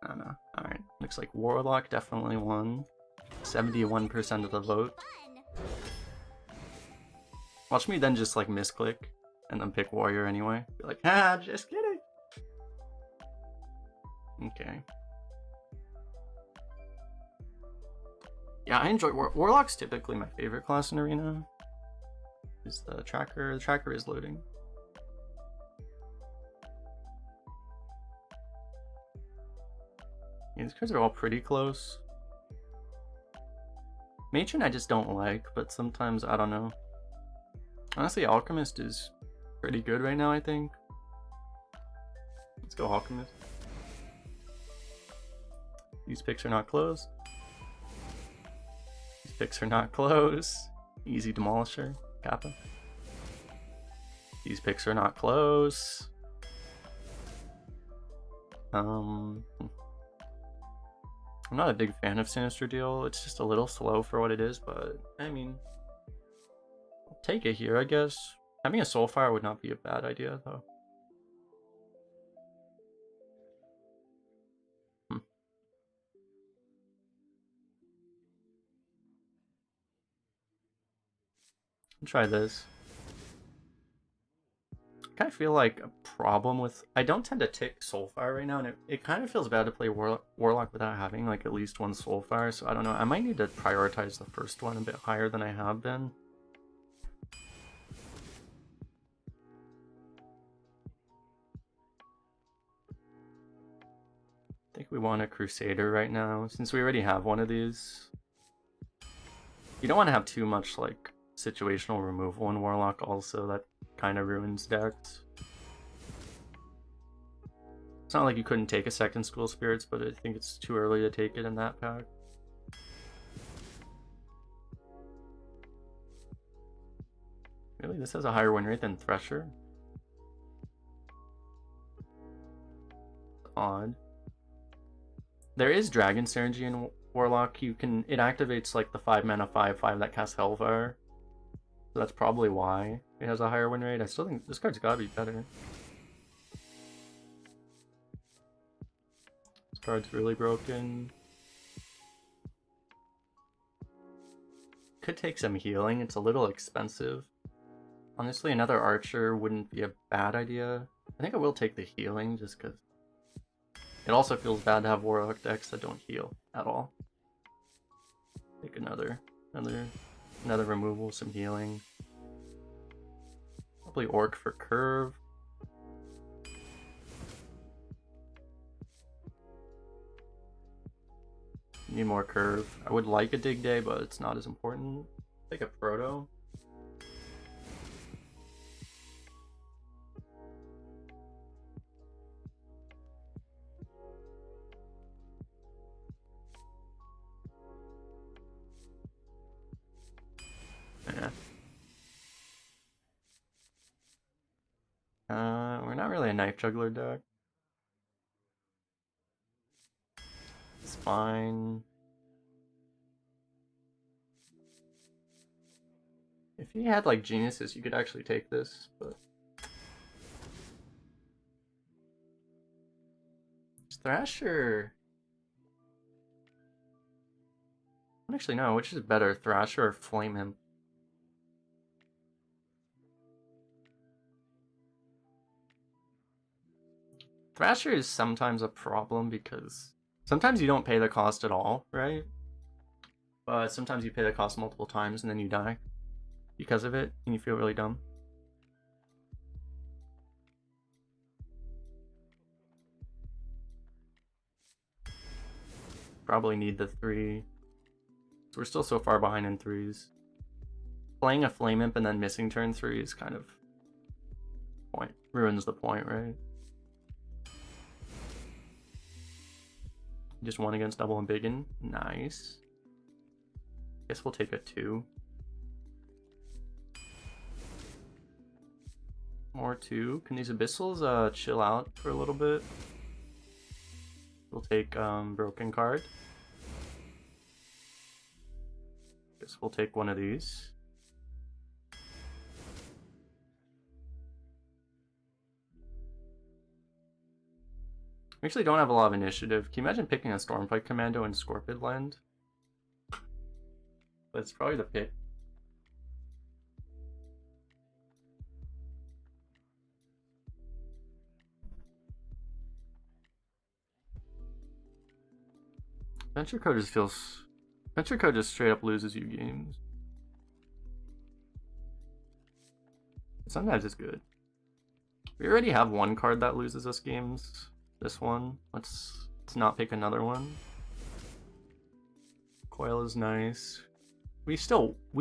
I don't know. Alright, looks like Warlock definitely won. 71% of the vote. Watch me then just like misclick and then pick Warrior anyway. Be like, ah, just kidding. Okay. Yeah, I enjoy Warlock's typically my favorite class in Arena. Is the tracker. The tracker is loading. Yeah, these cards are all pretty close. Matron I just don't like, but sometimes I don't know. Honestly, Alchemist is pretty good right now, I think. Let's go Alchemist. These picks are not close. These picks are not close. Easy Demolisher, Kappa. These picks are not close. I'm not a big fan of Sinister Deal. It's just a little slow for what it is, but I mean, I'll take it here, I guess. Having a Soulfire would not be a bad idea, though. I'll try this. I kind of feel like a problem with... I don't tend to tick Soulfire right now, and it kind of feels bad to play Warlock without having like at least one Soulfire, so I don't know. I might need to prioritize the first one a bit higher than I have been. I think we want a Crusader right now, since we already have one of these. You don't want to have too much like situational removal in Warlock also, that kind of ruins decks. It's not like you couldn't take a second School Spirits, but I think it's too early to take it in that pack. Really? This has a higher win rate than Thresher? Odd. There is Dragon Synergy in Warlock. You can... It activates like the 5 mana 5/5 that casts Hellfire. So that's probably why it has a higher win rate. I still think this card's gotta be better. This card's really broken. Could take some healing. It's a little expensive. Honestly, another Archer wouldn't be a bad idea. I think I will take the healing just because it also feels bad to have Warlock decks that don't heal at all. Take another removal, some healing. Probably Orc for curve. Need more curve. I would like a Dig Day, but it's not as important. Take a Proto. Yeah. We're not really a Knife Juggler deck. It's fine. If you had like Geniuses, you could actually take this, but Thrasher. I don't actually know which is better, Thrasher or Flame Imp. Thrasher is sometimes a problem because sometimes you don't pay the cost at all, right? But sometimes you pay the cost multiple times and then you die because of it, and you feel really dumb. Probably need the 3. So we're still so far behind in 3s. Playing a Flame Imp and then missing turn 3 is kind of ruins the point, right? Just 1 against Double and Biggin. Nice. Guess we'll take a 2. Or 2. Can these Abyssals chill out for a little bit? We'll take Broken card. Guess we'll take one of these. We actually don't have a lot of initiative. Can you imagine picking a Stormpike Commando in Scorpid Land? That's probably the pick. Venture Code just feels... Venture Code just straight up loses you games. Sometimes it's good. We already have one card that loses us games. This one. Let's not pick another one. Coil is nice. We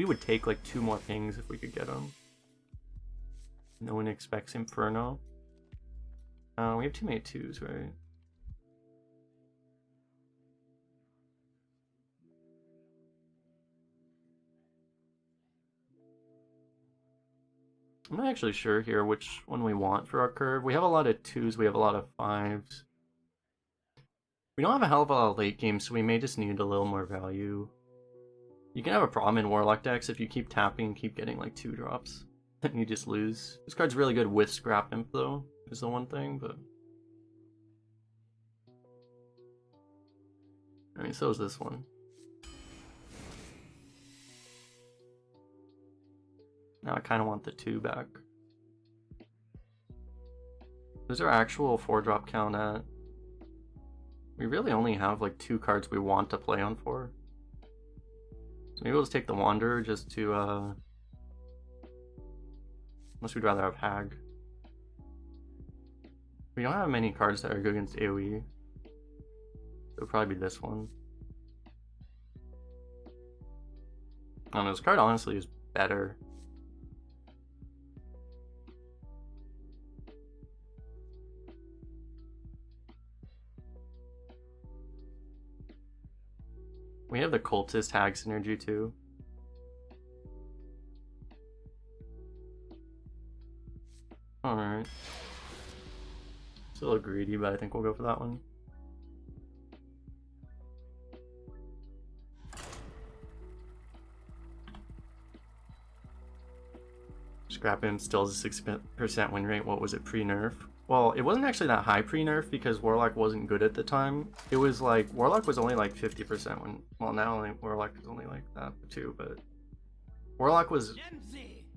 would take like 2 more pings if we could get them. No one expects Inferno. We have too many 2s, right? I'm not actually sure here which one we want for our curve. We have a lot of 2s, we have a lot of 5s. We don't have a hell of a lot of late game, so we may just need a little more value. You can have a problem in Warlock decks if you keep tapping and keep getting like 2 drops. Then you just lose. This card's really good with Scrap Imp though, is the one thing, but... I mean, so is this one. Now I kind of want the 2 back. There's our actual 4-drop count at... We really only have like 2 cards we want to play on 4. So maybe we'll just take the Wanderer just to, unless we'd rather have Hag. We don't have many cards that are good against AoE. It'll probably be this one. I don't know, this card honestly is better. We have the Cultist Hag synergy too. Alright. It's a little greedy, but I think we'll go for that one. Scrap Imp still has a 6% win rate. What was it pre-nerf? Well, it wasn't actually that high pre-nerf because Warlock wasn't good at the time. It was like, Warlock was only like 50% when, well now Warlock is only like that too, but Warlock was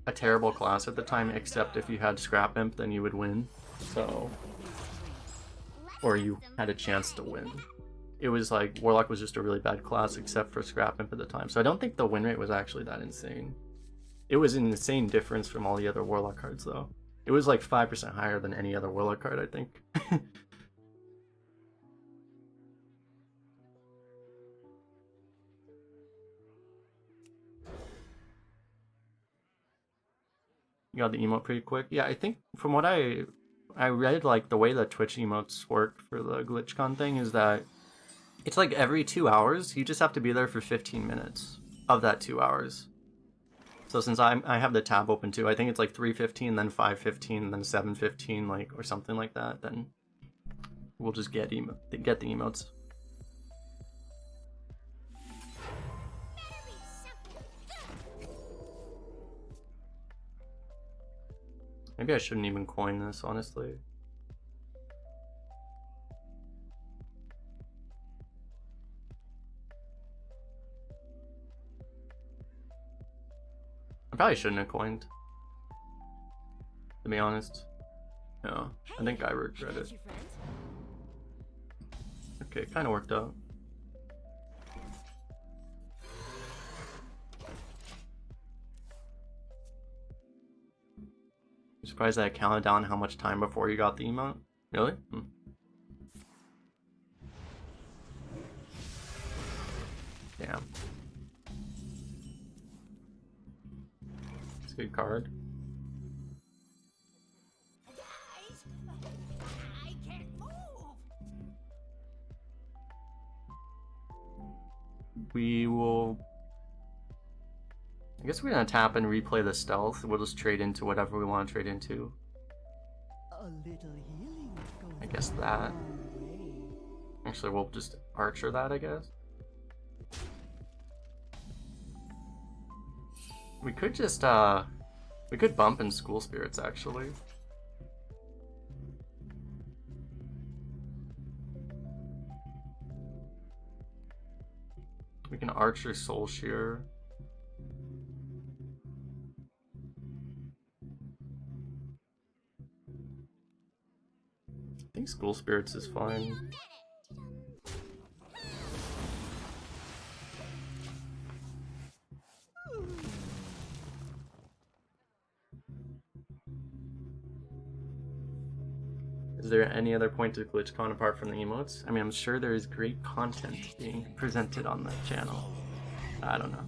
a terrible class at the time, except if you had Scrap Imp then you would win, so, or you had a chance to win. It was like, Warlock was just a really bad class except for Scrap Imp at the time, so I don't think the win rate was actually that insane. It was an insane difference from all the other Warlock cards though. It was like 5% higher than any other Warlock card, I think. You got the emote pretty quick? Yeah, I think from what I read, like the way that Twitch emotes work for the GlitchCon thing is that it's like every 2 hours, you just have to be there for 15 minutes of that 2 hours. So since I have the tab open too, I think it's like 3:15, then 5:15, then 7:15, like, or something like that, then we'll just get the emotes. Maybe I shouldn't even coin this, honestly. I probably shouldn't have coined, to be honest. No, I think I regret it. Okay, kind of worked out. I'm surprised that I counted down how much time before you got the emote. Really? Damn. It's a good card. I can't move. We will... I guess we're gonna tap and replay the stealth. We'll just trade into whatever we want to trade into. A little healing goes I guess a that. long way. Actually, we'll just archer that, I guess. We could just, we could bump in School Spirits, actually. We can Archer Soul Shear. I think School Spirits is fine. Is there any other point to GlitchCon apart from the emotes? I mean, I'm sure there is great content being presented on the channel. I don't know.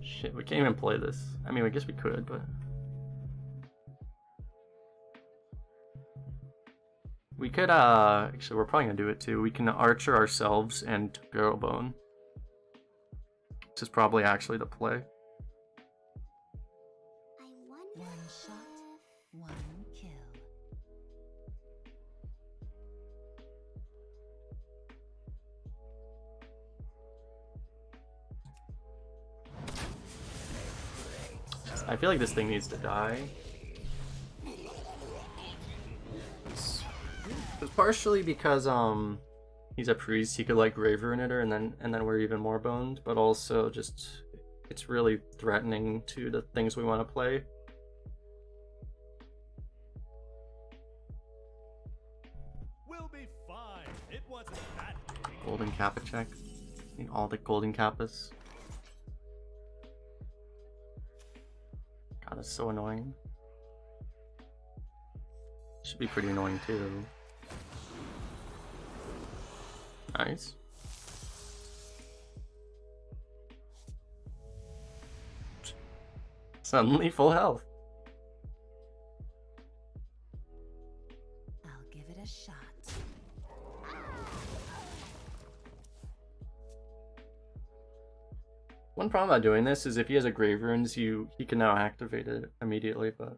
Shit, we can't even play this. I mean, I guess we could, but... We could, actually, we're probably gonna do it too. We can Archer ourselves and Girlbone. Which is probably actually the play. One shot, one kill. I feel like this thing needs to die. It's partially because he's a priest, he could like Grave Ruinator and then we're even more boned, but also just it's really threatening to the things we want to play. We'll be fine. It wasn't that big. Golden Kappa check. Need all the golden Kappas. God, that's so annoying. Should be pretty annoying too. Nice. Suddenly full health. I'll give it a shot. One problem about doing this is if he has a Grave Runes, he can now activate it immediately, but...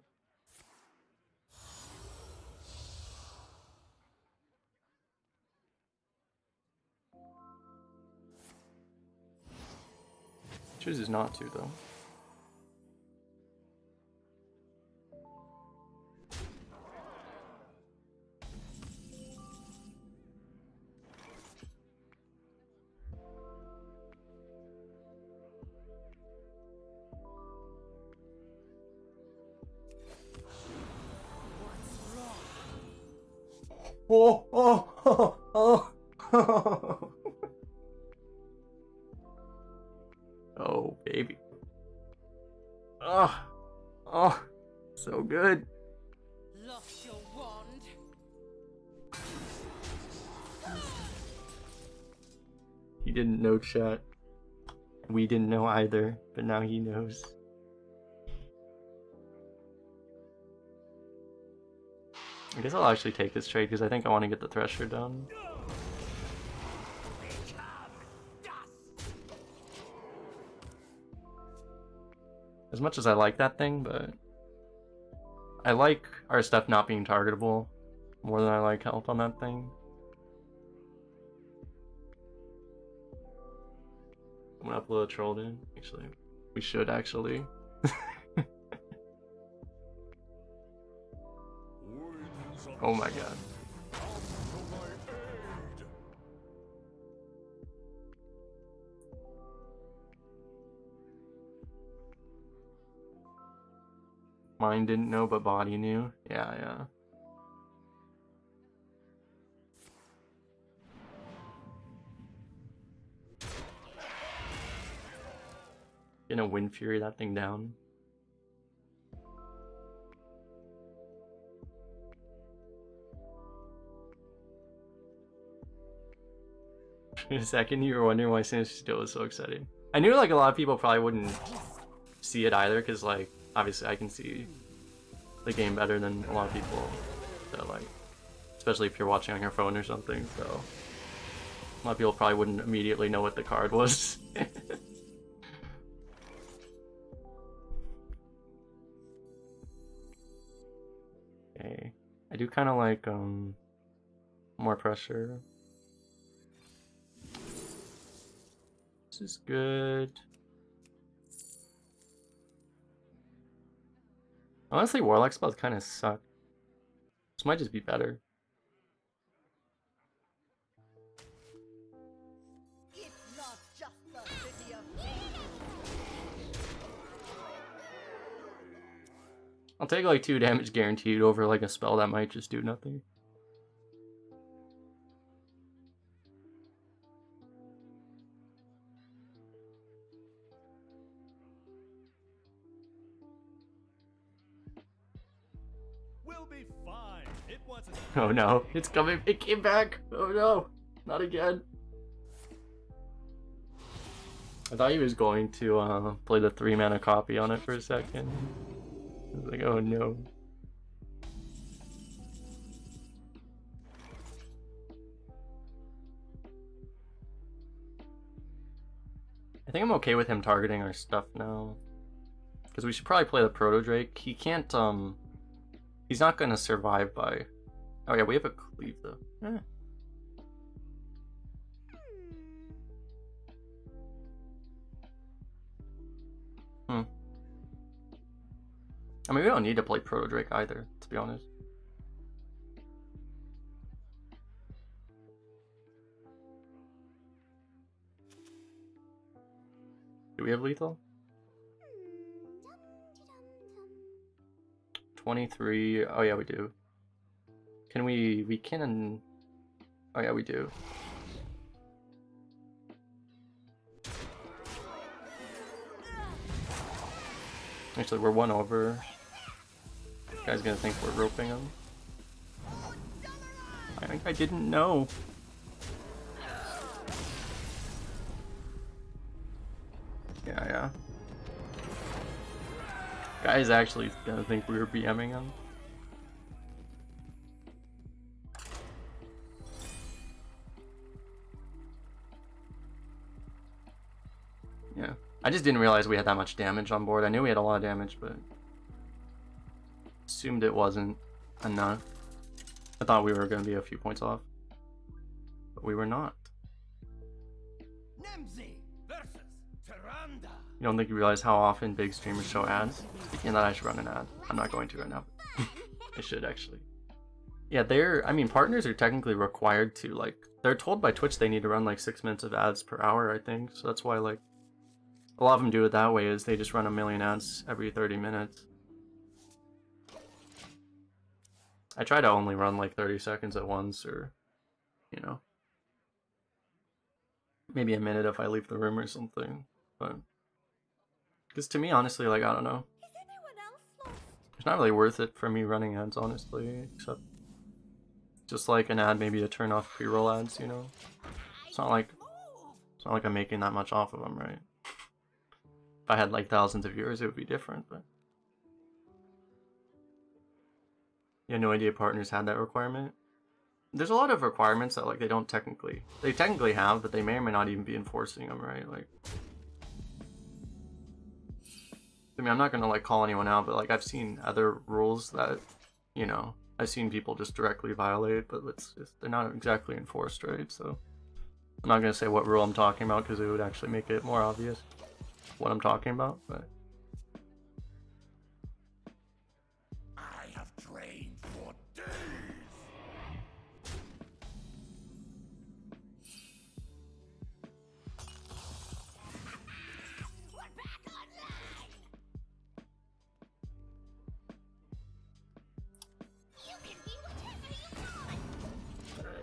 Chooses not to, though. Oh, oh, oh, oh. Oh, baby. Oh, oh, so good. Lost your wand. He didn't know, chat. We didn't know either, but now he knows. I guess I'll actually take this trade because I think I want to get the Thresher done. As much as I like that thing, but I like our stuff not being targetable more than I like health on that thing. I'm gonna upload a troll in. Actually, we should actually. Oh my god. Mind didn't know, but body knew. Yeah, yeah. Gonna Wind Fury that thing down. For a second, you were wondering why Sinister Steel was so exciting. I knew like a lot of people probably wouldn't see it either, because like obviously I can see the game better than a lot of people. So like, especially if you're watching on your phone or something. So a lot of people probably wouldn't immediately know what the card was. Okay, I do kind of like more pressure. This is good. Honestly, Warlock spells kind of suck. This might just be better. It's not just the city of kings. I'll take like 2 damage guaranteed over like a spell that might just do nothing. We'll be fine. It wasn't. Oh no, it's coming. It came back. Oh no, not again. I thought he was going to play the 3-mana copy on it for a second. I was like, oh no. I think I'm okay with him targeting our stuff now. Because we should probably play the Proto Drake. He can't, he's not gonna survive by... Oh yeah, we have a cleave though. Eh. I mean, we don't need to play Proto Drake either, to be honest. Do we have lethal? 23. Oh yeah, we do. Can we can... Oh yeah, we do. Actually, we're 1 over. This guy's gonna think we're roping him. I think I didn't know. Yeah. Guy's actually gonna think we were BMing him. Yeah. I just didn't realize we had that much damage on board. I knew we had a lot of damage, but assumed it wasn't enough. I thought we were going to be a few points off, but we were not. You don't think you realize how often big streamers show ads? Speaking of that, I should run an ad. I'm not going to right now. I should actually. Yeah, I mean, partners are technically required to, like, they're told by Twitch they need to run like 6 minutes of ads per hour, I think. So that's why, like, a lot of them do it that way, is they just run a million ads every 30 minutes. I try to only run like 30 seconds at once, or, you know, maybe a minute if I leave the room or something. But, because to me, honestly, like, I don't know. Is anyone else lost? It's not really worth it for me running ads, honestly, except just like an ad maybe to turn off pre-roll ads, you know? It's not like I'm making that much off of them, right? If I had like thousands of viewers, it would be different, but... You had no idea partners had that requirement? There's a lot of requirements that, like, they technically have, but they may or may not even be enforcing them, right? Like, I mean, I'm not gonna, like, call anyone out, but, like, I've seen other rules that, you know, I've seen people just directly violate, but they're not exactly enforced, right? So, I'm not gonna say what rule I'm talking about, because it would actually make it more obvious what I'm talking about, but...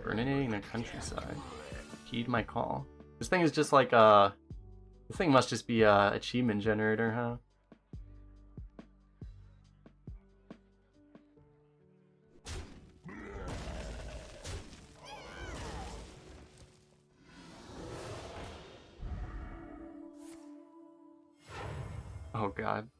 Burninating the countryside. Heed my call. This thing is just like this thing must just be a achievement generator, huh? Oh god.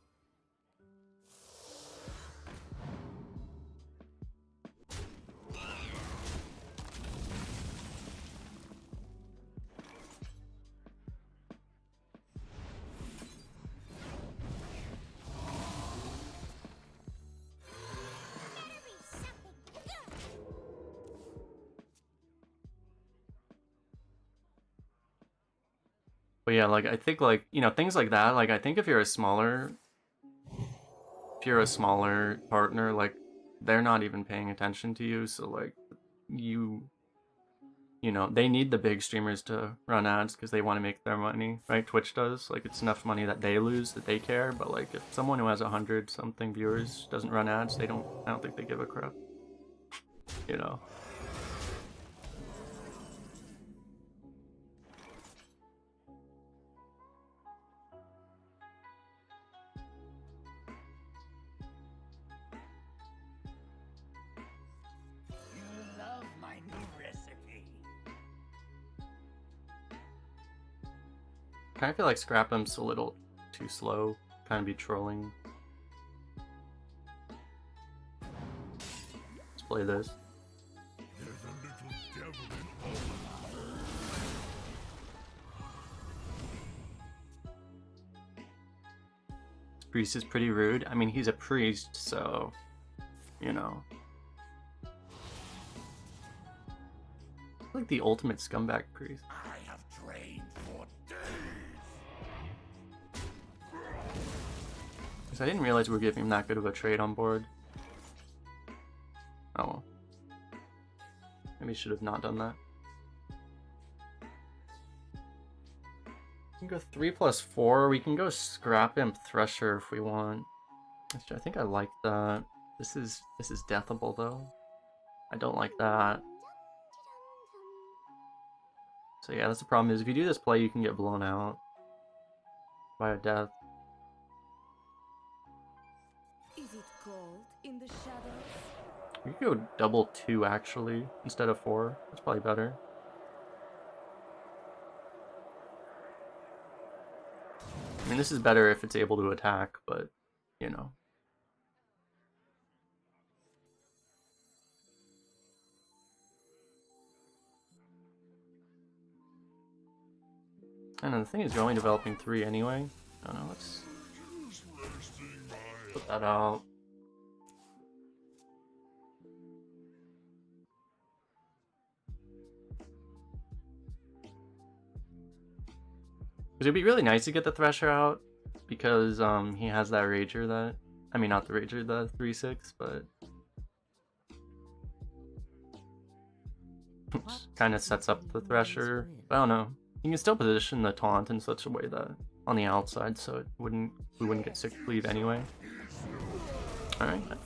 But yeah, like, I think, like, you know, things like that, like, I think if you're a smaller partner, like, they're not even paying attention to you, so like you know, they need the big streamers to run ads because they want to make their money, right? Twitch does. Like, it's enough money that they lose that they care, but like if someone who has 100 something viewers doesn't run ads, I don't think they give a crap. You know. You love my new recipe. Kind of feel like Scrap Imp's a little too slow. Kind of be trolling. Let's play this. There's a little devil in all. Priest is pretty rude. I mean, he's a priest, so, you know. Like the ultimate scumbag priest. I have trained for days. Because I didn't realize we were giving him that good of a trade on board. Oh well. Maybe should have not done that. We can go 3+4. We can go Scrap Imp Thresher if we want. Actually, I think I like that. This is deathable though. I don't like that. So yeah, that's the problem is if you do this play, you can get blown out by a death. Is it cold in the shadows? We could go double 2 actually instead of 4. That's probably better. I mean, this is better if it's able to attack, but you know. I don't know, the thing is you're only developing 3 anyway. I don't know, let's put that out. It'd be really nice to get the Thresher out because he has that Rager that, I mean not the Rager, the 3/6, but kind of sets up the Thresher. But I don't know. You can still position the taunt in such a way that on the outside, so we wouldn't get sick cleave anyway. All right, I'd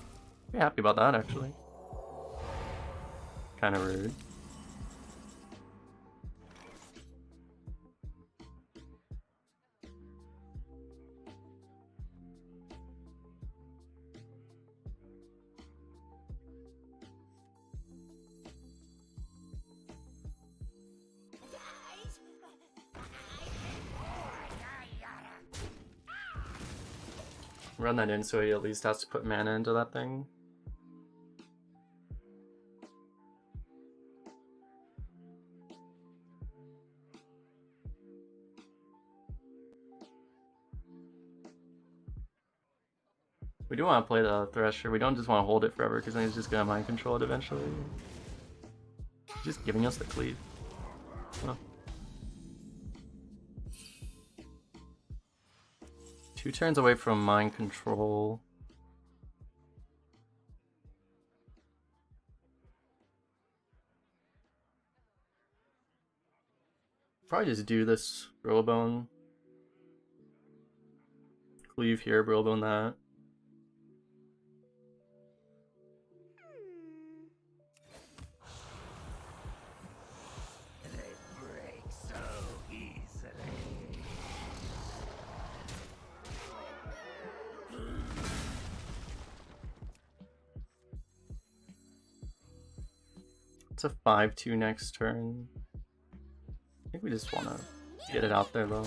be happy about that actually. Kind of rude. Run that in so he at least has to put mana into that thing. We do want to play the Thresher. We don't just want to hold it forever because then he's just going to mind control it eventually. He's just giving us the cleave. Huh. 2 turns away from mind control. Probably just do this Brillbone. Cleave here, Brillbone that. They break so easily. It's a 5/2 next turn. I think we just want to get it out there though.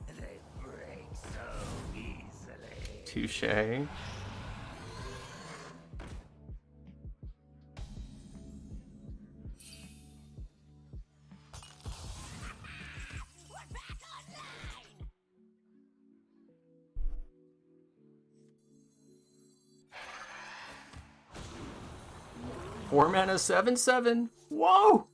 They break so easily. Touche. Four mana 7/7. Whoa!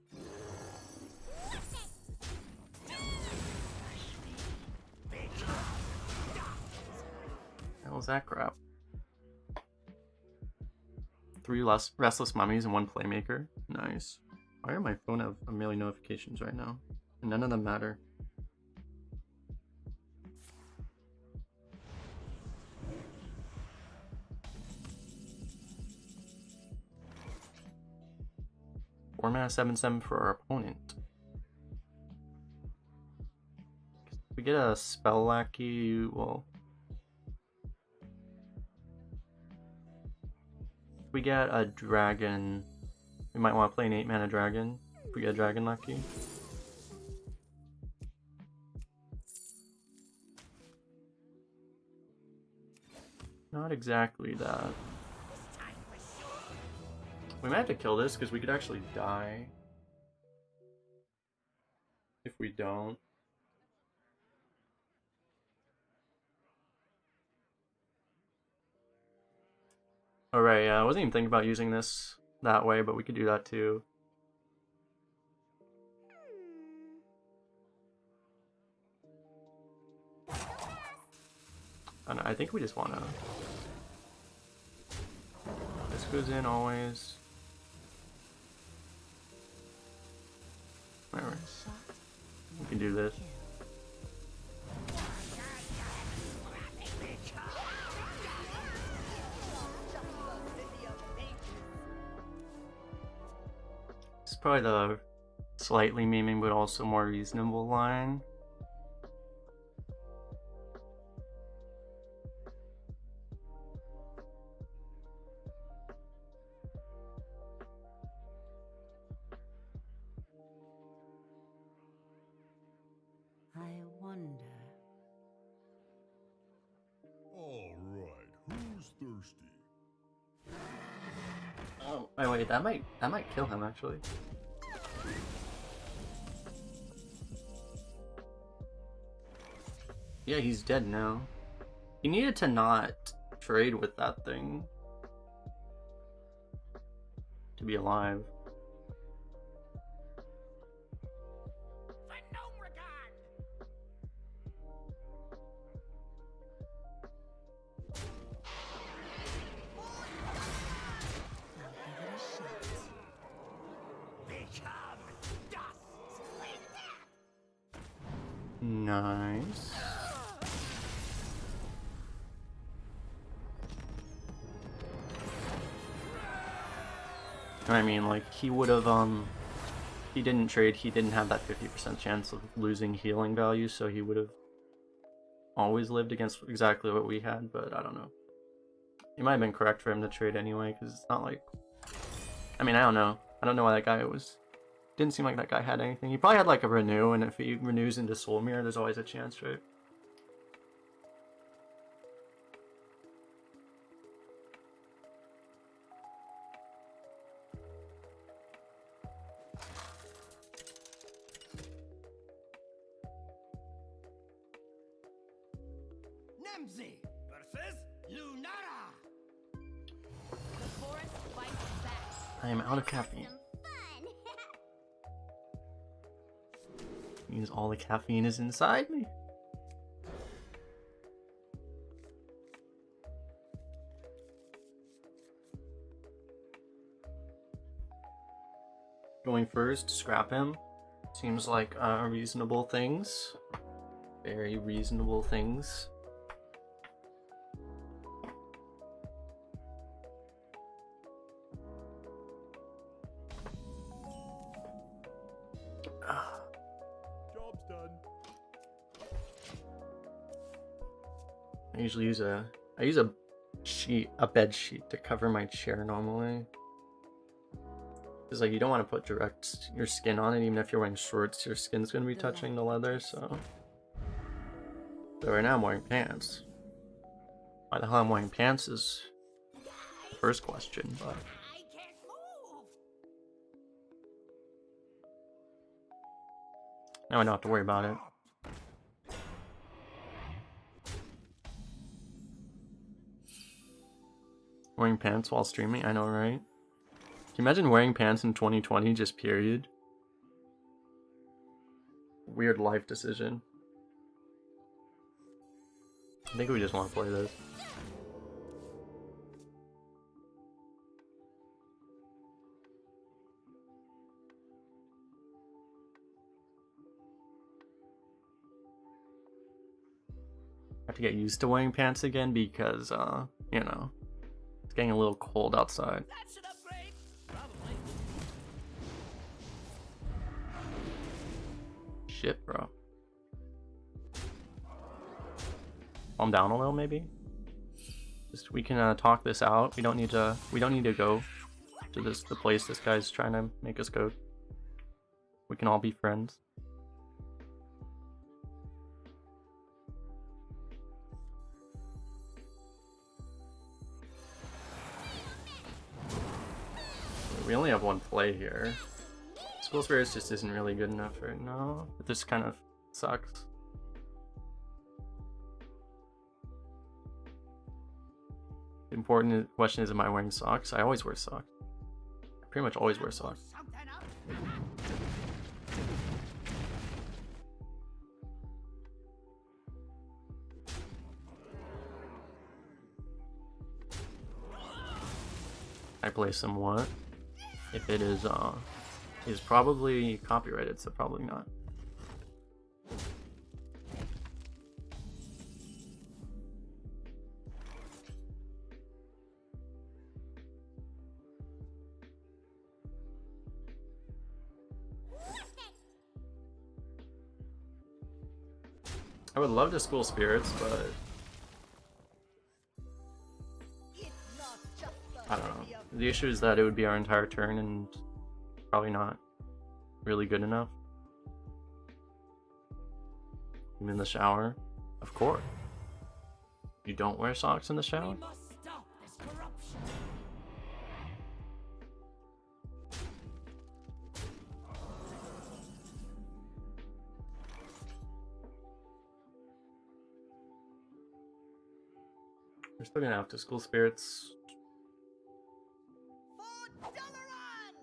What was that crap? 3 less restless mummies and 1 playmaker. Nice. Why does my phone have a million notifications right now? And none of them matter. Four mana 7/7 for our opponent. If we get a spell lackey, well, if we get a dragon, we might want to play an 8 mana dragon. If we get a dragon lackey. Not exactly that. We might have to kill this because we could actually die if we don't. Alright, yeah, I wasn't even thinking about using this that way, but we could do that too. And I think we just wanna... This goes in always. Whatever. We can do this. It's probably the slightly memeing but also more reasonable line. I wonder. All right, who's thirsty? Oh, wait, that might kill him actually. Yeah, he's dead now. He needed to not trade with that thing to be alive. Nice. I mean, like, he would have, he didn't trade, he didn't have that 50% chance of losing healing value, so he would have always lived against exactly what we had, but I don't know. It might have been correct for him to trade anyway, because it's not like... I mean, I don't know. I don't know why that guy was... Didn't seem like that guy had anything. He probably had like a renew, and if he renews into Soul Mirror, there's always a chance, right? Nemzi versus Lunara. The forest fights back. I am out of caffeine. Means all the caffeine is inside me. Going first, scrap him. Seems like reasonable things. Very reasonable things. Job's done. I usually use a bed sheet to cover my chair normally. Because like you don't want to put direct your skin on it, even if you're wearing shorts, your skin's gonna be touching the leather. So right now I'm wearing pants. Why the hell I'm wearing pants is the first question, but I can't move. now I don't have to worry about it. Wearing pants while streaming, I know, right? you imagine wearing pants in 2020, just period? Weird life decision. I think we just want to play this. I have to get used to wearing pants again because, you know, it's getting a little cold outside. That's an upgrade. Probably. Shit, bro. Calm down a little, maybe. Just we can talk this out. We don't need to go to the place this guy's trying to make us go. We can all be friends. We only have one play here. School Spirits just isn't really good enough right now. It just kind of sucks. The important question is, am I wearing socks? I always wear socks. I pretty much always wear socks. Something up. I play somewhat. If it is probably copyrighted, so probably not. I would love to School Spirits, but It's not just the I don't know. city of The issue is that it would be our entire turn and probably not really good enough. I'm in the shower. Of course. You don't wear socks in the shower? We must stop this corruption. We're still gonna have to School Spirits. For Dalaran!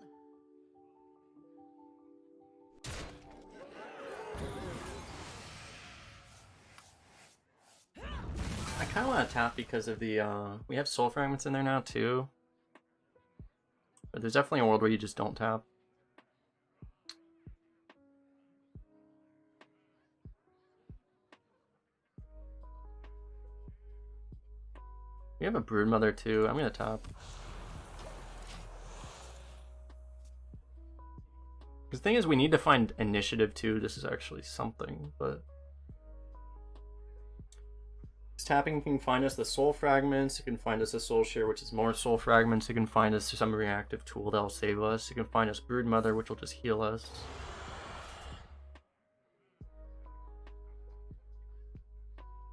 I kinda wanna tap because of the we have soul fragments in there now too. But there's definitely a world where you just don't tap. We have a Broodmother too. I'm gonna tap. The thing is, we need to find initiative too. This is actually something, but this tapping can find us the soul fragments. It can find us a soul share, which is more soul fragments. It can find us some reactive tool that'll save us. It can find us Broodmother, which will just heal us.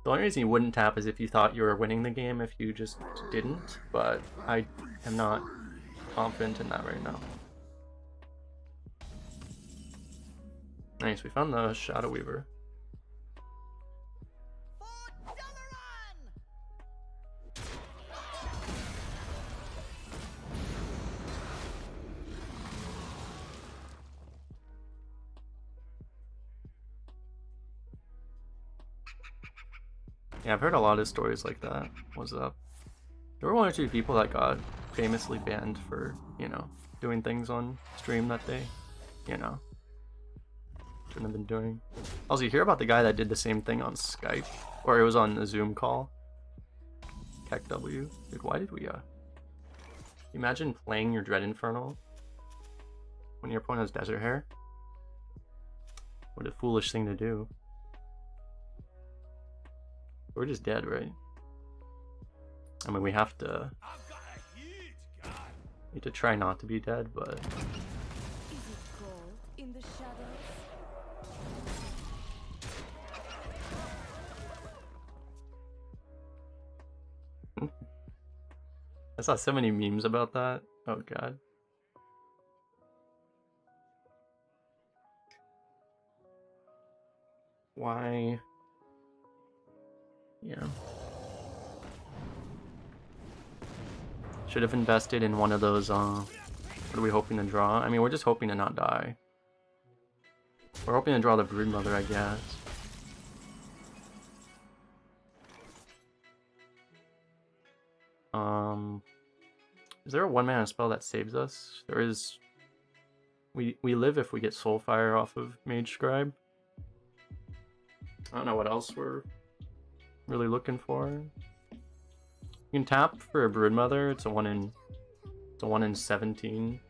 The only reason you wouldn't tap is if you thought you were winning the game, if you just didn't, but I am not confident in that right now. Nice, we found the Shadow Weaver. For Dalaran! Yeah, I've heard a lot of stories like that. What's up? There were one or two people that got famously banned for, you know, doing things on stream that they, you know, shouldn't have been doing. Also, you hear about the guy that did the same thing on Skype, or it was on a Zoom call. Keck W. Dude, why did we, imagine playing your Dread Infernal when your opponent has Desert Hair? What a foolish thing to do. We're just dead, right? I mean, we have to. I've got a huge gun. Need to try not to be dead, but Is it cold in the shadows? I saw so many memes about that. Oh god. Why? Yeah. Should have invested in one of those What are we hoping to draw? I mean, we're just hoping to not die. We're hoping to draw the Broodmother, I guess. Is there a 1-mana spell that saves us? There is. We live if we get Soulfire off of Mage Scribe. I don't know what else we're really looking for. You can tap for a Broodmother. It's a 1 in 17.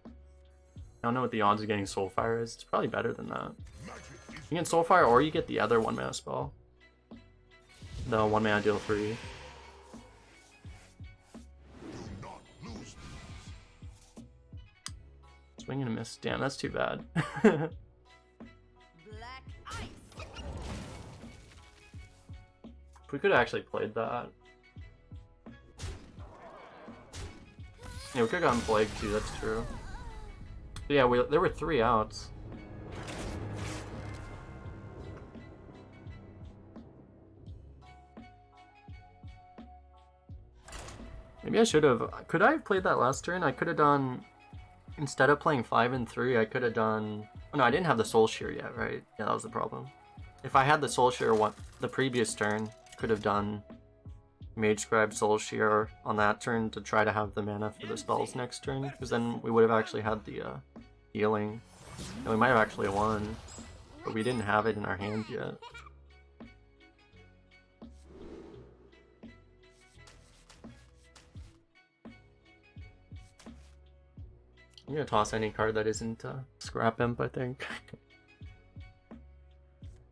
I don't know what the odds of getting Soulfire is. It's probably better than that. You get Soulfire or you get the other 1-mana spell. The 1-mana deal 3. Swing and a miss. Damn, that's too bad. Black ice. If we could have actually played that. Yeah, we could have gotten Plague too, that's true. But yeah, there were 3 outs. Maybe I should have. Could I have played that last turn? I could have done. Instead of playing 5 and 3, I could have done. Oh no, I didn't have the Soul Shear yet, right? Yeah, that was the problem. If I had the Soul Shear the previous turn, could have done Mage Scribe Soul Shear on that turn to try to have the mana for the spells next turn, because then we would have actually had the healing. And we might have actually won, but we didn't have it in our hand yet. I'm gonna toss any card that isn't Scrap Imp, I think.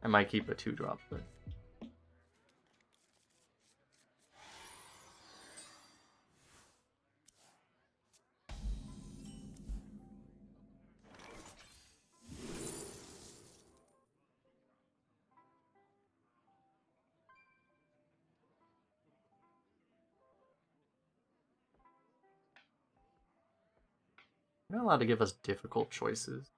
I might keep a 2-drop, but... You're not allowed to give us difficult choices.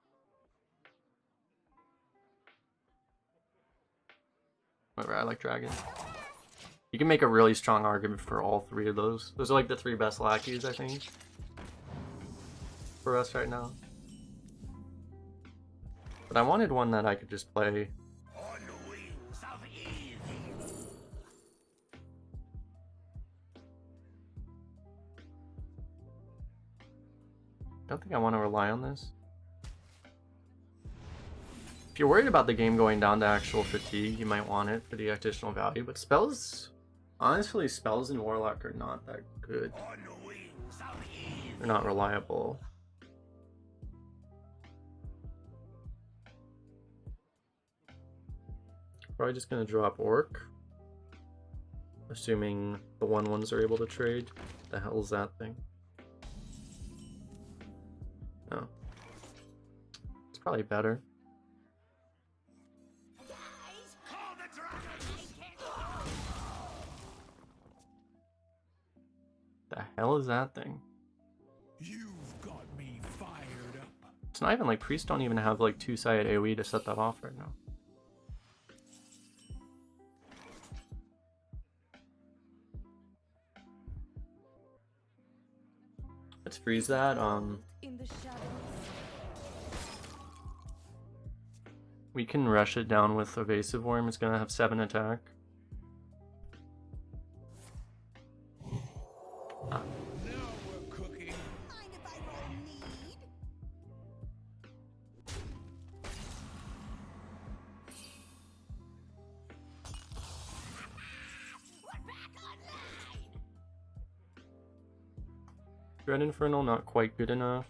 Whatever, I like dragons. You can make a really strong argument for all 3 of those. Those are like the 3 best lackeys, I think, for us right now. But I wanted one that I could just play. On the wings of evil. Don't think I want to rely on this. If you're worried about the game going down to actual fatigue, you might want it for the additional value. But spells, honestly, spells in Warlock are not that good. On the wings of evil. They're not reliable. Probably just gonna drop Orc. Assuming the 1/1s are able to trade. The hell is that thing? Oh. It's probably better. Call the dragon. The hell is that thing? You've got me fired up. It's not even like priests don't even have like 2-sided AoE to set that off right now. Let's freeze that. In the shadows. We can rush it down with Evasive Worm. It's gonna have 7 attack. Now we're cooking. Mind if I roll need? We're back online. Dread Infernal, not quite good enough.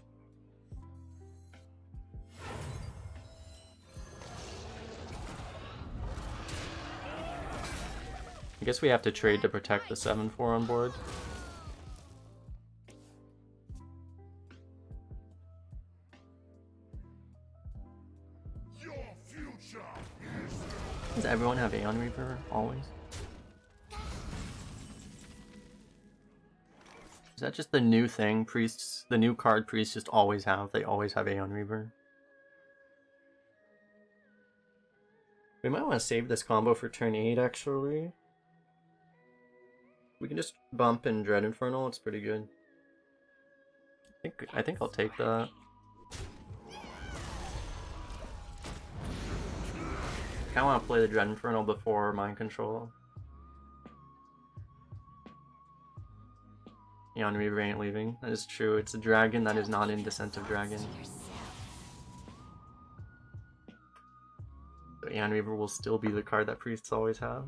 I guess we have to trade to protect the 7/4 on board. Your future Does everyone have Aeon Reaper always? Is that just the new thing? Priests, the new card priests just always have. They always have Aeon Reaver. We might want to save this combo for turn 8 actually. We can just bump in Dread Infernal, it's pretty good. I think I'll take that. I kinda wanna play the Dread Infernal before Mind Control. Eon Reaver ain't leaving. That is true. It's a dragon that is not in Descent of Dragon. So Eon Reaver will still be the card that priests always have.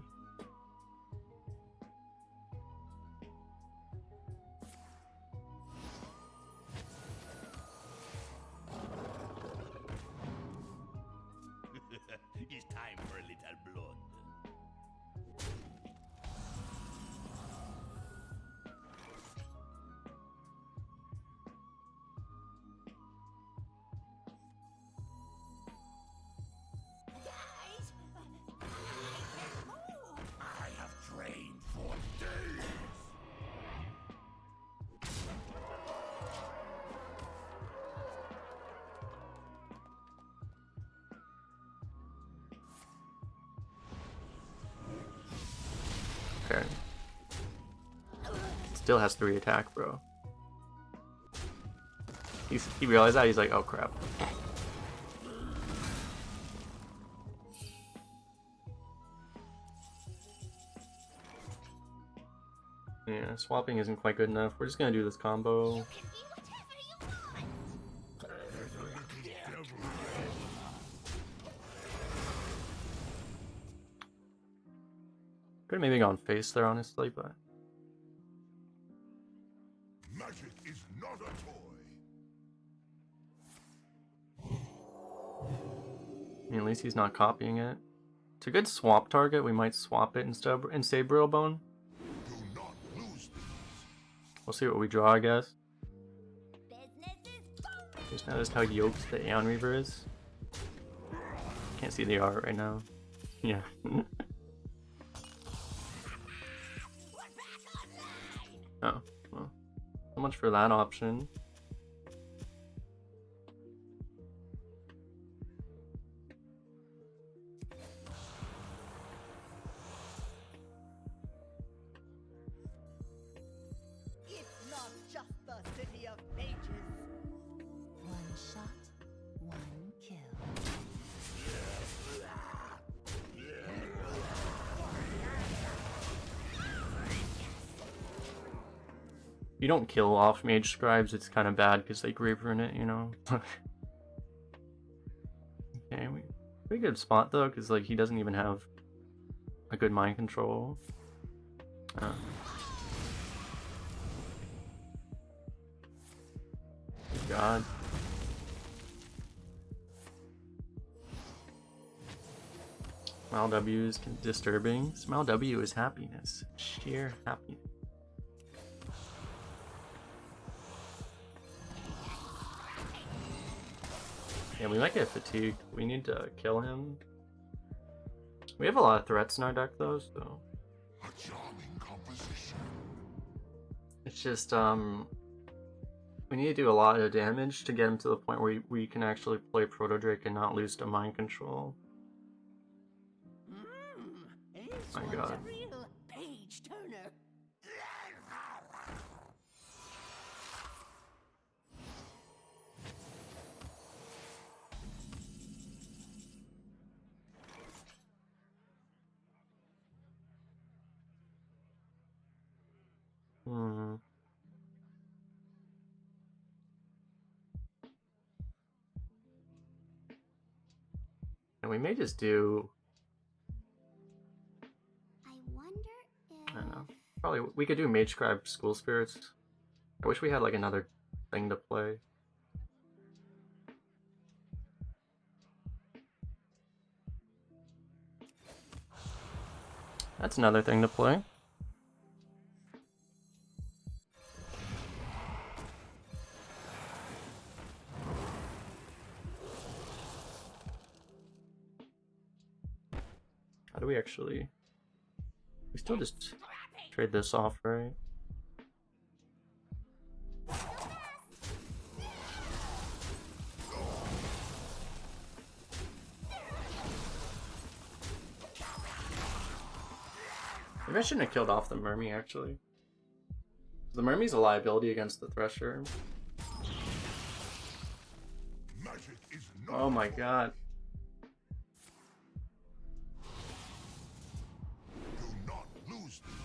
It's time for a little blood. Guys, I have trained for days. Okay. Still has 3 attack, bro. He realized that, he's like, oh crap. Yeah, swapping isn't quite good enough. We're just gonna do this combo. you can be whatever you want. Could have maybe gone face there, honestly, but Magic is not a toy. I mean, at least he's not copying it. It's a good swap target. We might swap it instead and save Brittlebone. Do not lose these. We'll see what we draw, I guess. Business is booming. Just noticed how yoked the Aeon Reaver is. Can't see the art right now. Yeah. We're back online. Oh, well. So much for that option. It's not just the city of mages. One shot, one kill. You don't kill off Mage Scribes, it's kind of bad because they Grave Rune it, you know? Okay, pretty good spot though, because like he doesn't even have a good mind control. Good God. Smile W is disturbing. Smile W is happiness. Sheer happiness. Yeah, we might get fatigued. We need to kill him. We have a lot of threats in our deck though, so A charming composition. it's just we need to do a lot of damage to get him to the point where we can actually play Proto Drake and not lose to mind control. This My one's God. a real page turner. Hmm. And we may just do, I wonder if I don't know, probably we could do Mage Scribe School Spirits. I wish we had like another thing to play. That's another thing to play. How do we actually... We still just trade this off, right? Maybe I shouldn't have killed off the Mermy, actually. The Mermy's a liability against the Thresher. Oh my god. Do not lose these.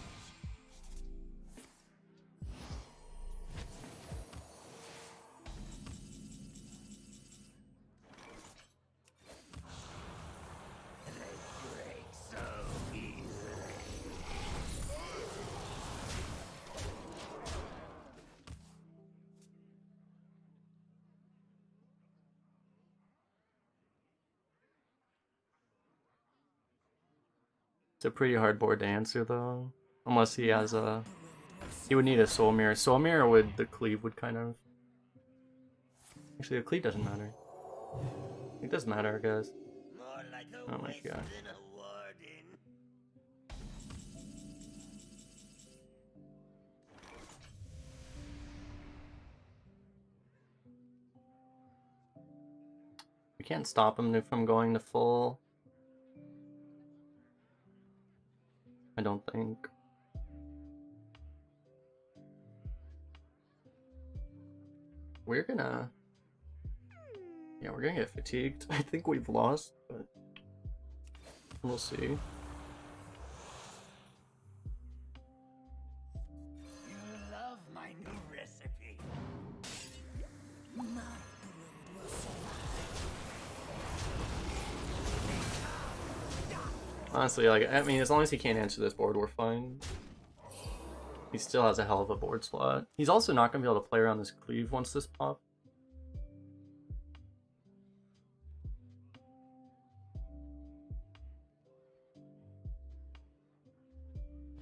It's a pretty hard board to answer though. Unless he has a... He would need a soul mirror. Soul mirror would... The cleave would kind of... Actually, the cleave doesn't matter. It does matter, I guess. More like a Oh my wisp god. than a warden. We can't stop him from going to full. I don't think. We're gonna... Yeah, we're gonna get fatigued. I think we've lost, but... We'll see. You love my new recipe. Honestly, like, I mean, as long as he can't answer this board, we're fine. He still has a hell of a board slot. He's also not gonna be able to play around this cleave once this pops.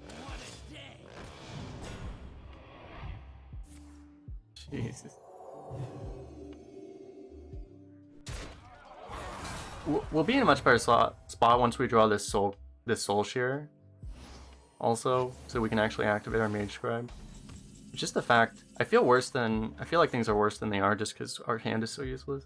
What a day. Jesus. We'll be in a much better spot once we draw this soul share. Also, so we can actually activate our mage scribe. It's just the fact I feel like things are worse than they are just because our hand is so useless.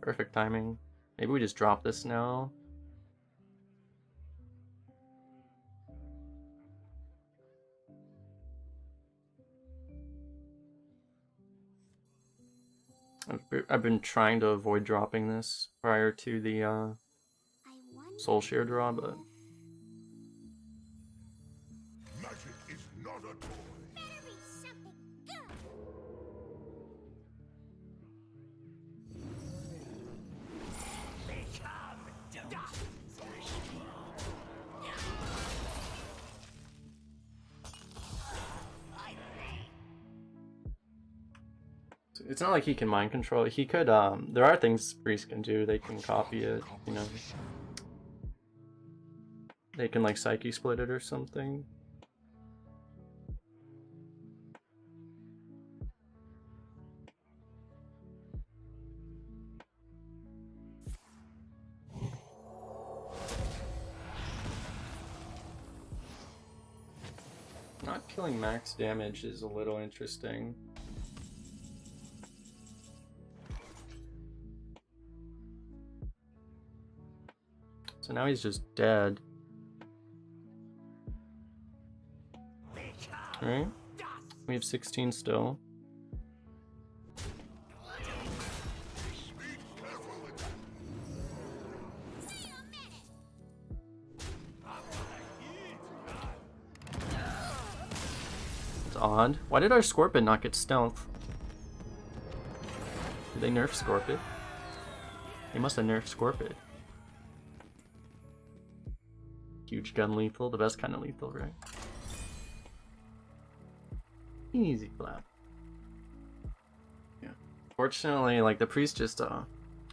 Perfect timing. Maybe we just drop this now. I've been trying to avoid dropping this prior to the soul share draw, but Magic is not a toy. Better be something good. Become dust. it's not like he can mind control. He could, there are things priests can do. They can copy it, you know. They can, like, psyche split it or something. Not killing max damage is a little interesting. So now he's just dead. Alright. We have 16 still. It's odd. Why did our Scorpion not get stealth? Did they nerf Scorpion? They must have nerfed Scorpion. Huge gun lethal, the best kind of lethal, right? Easy clap. Yeah. Fortunately, like, the priest just,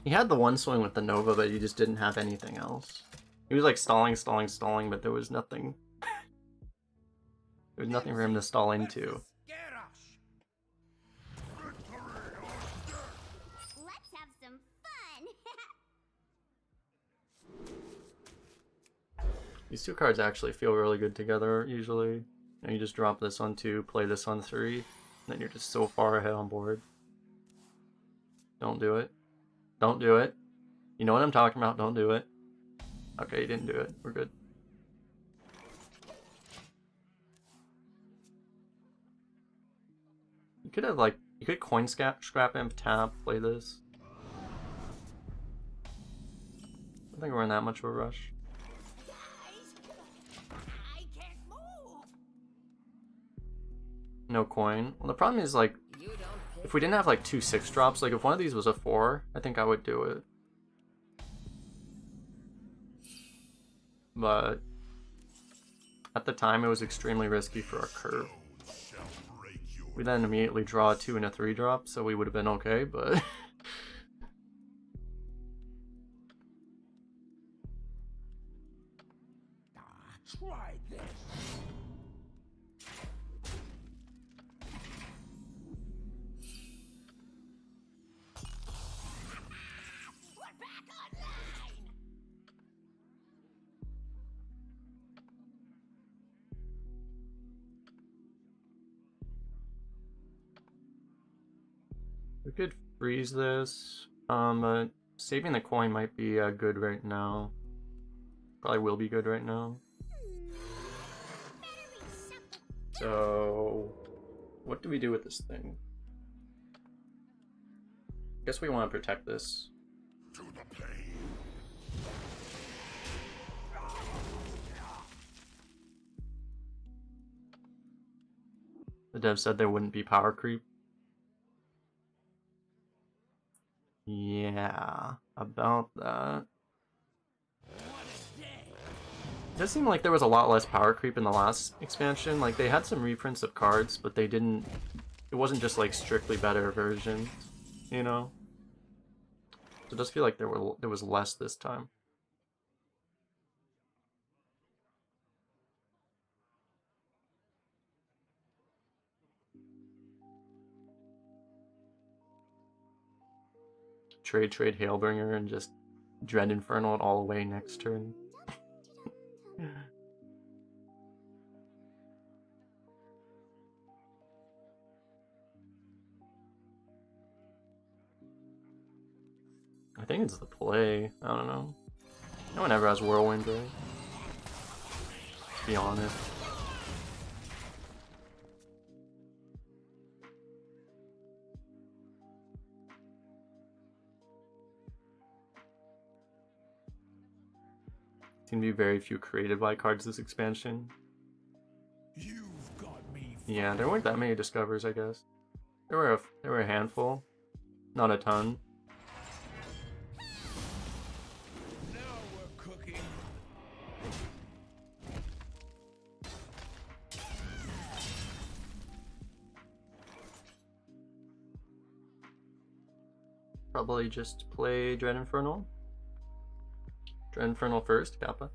he had the one swing with the Nova, but he just didn't have anything else. He was like stalling, but there was nothing. There was nothing for him to stall into. Let's have some fun. These two cards actually feel really good together, usually. And you just drop this on 2, play this on 3, and then you're just so far ahead on board. Don't do it. Don't do it. You know what I'm talking about, don't do it. Okay, you didn't do it. We're good. You could have, like, you could coin scrap imp tap, play this. I don't think we're in that much of a rush. No coin. Well, the problem is, like, if we didn't have, like, 2 6-drops, like, if one of these was a 4, I think I would do it. But at the time, it was extremely risky for our curve. We then immediately draw a 2 and a 3-drop, so we would have been okay, but... Try this. We could freeze this, but saving the coin might be good right now. Probably will be good right now. So, what do we do with this thing? Guess we want to protect this. To the plane. The dev said there wouldn't be power creep. Yeah, about that. It does seem like there was a lot less power creep in the last expansion. Like, they had some reprints of cards, but they didn't... It wasn't just, like, strictly better versions, you know? So it does feel like there was less this time. Trade Hailbringer and just Dread Infernal it all away next turn. I think it's the play. I don't know. No one ever has Whirlwind, right? Let's be honest. Seem to be very few creative light cards this expansion. You've got me. Yeah, there weren't that many discovers, I guess. There were a handful, not a ton. Now we're cooking. Probably just play Dread Infernal. Dread Infernal first, Kappa.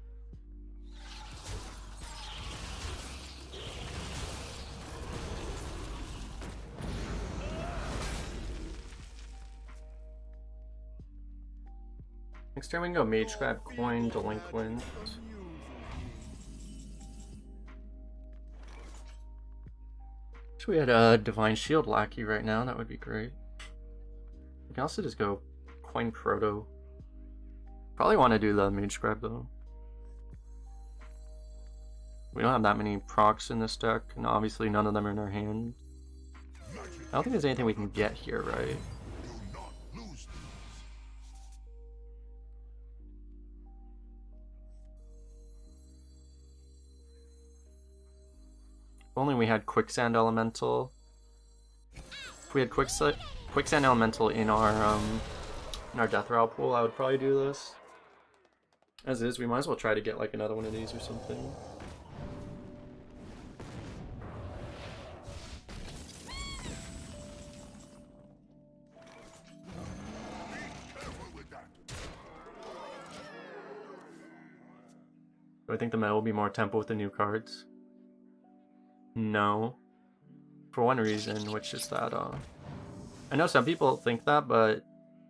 Next turn we can go Mage Scrap, Coin, Delinquent. Wish we had a Divine Shield Lackey right now, that would be great. We can also just go Coin Proto. Probably want to do the Mage Scrap though. We don't have that many procs in this deck, and obviously none of them are in our hand. I don't think there's anything we can get here, right? Do not lose these. If only we had Quicksand Elemental. If we had Quicksand Elemental in our Death Rattle pool, I would probably do this. As is, we might as well try to get like another one of these or something. Careful with that. Do I think the meta will be more tempo with the new cards? No. For one reason, which is that, I know some people think that, but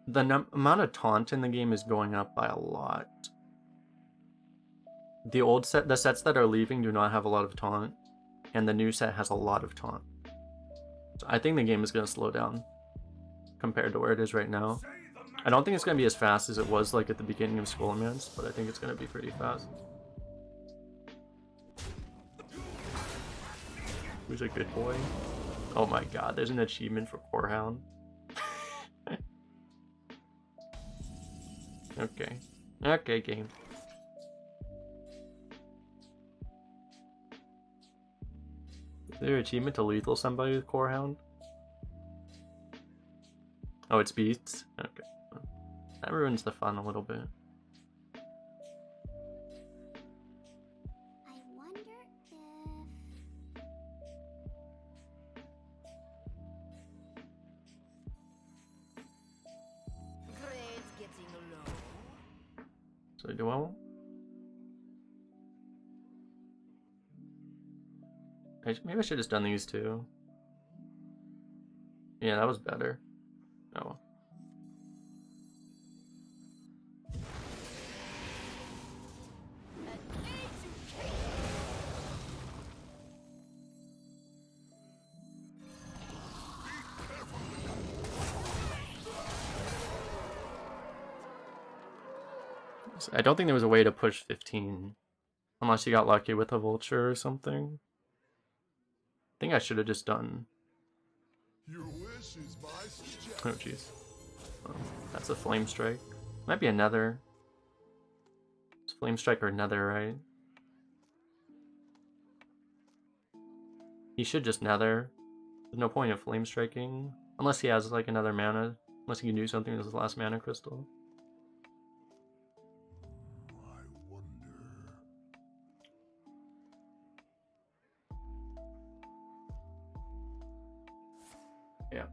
the amount of taunt in the game is going up by a lot. The sets that are leaving do not have a lot of taunt, and the new set has a lot of taunt. So I think the game is going to slow down compared to where it is right now. I don't think it's gonna be as fast as it was like at the beginning of Scholomance, but I think it's gonna be pretty fast. Who's a good boy? Oh my god, there's an achievement for Corehound. Okay. Okay, game. Is there an achievement to lethal somebody with Corehound? Oh, it's beats? Okay. That ruins the fun a little bit. I wonder if... Grade's getting low. So do I? Maybe I should have just done these two. Yeah, that was better. Oh. I don't think there was a way to push 15. Unless you got lucky with a vulture or something. I think I should have just done... Your wish is my suggestion. Oh jeez. Oh, that's a flame strike. Might be another. It's flame strike or another, right? He should just nether. There's no point of flame striking. Unless he has like another mana. Unless he can do something with his last mana crystal. I wonder. Yeah.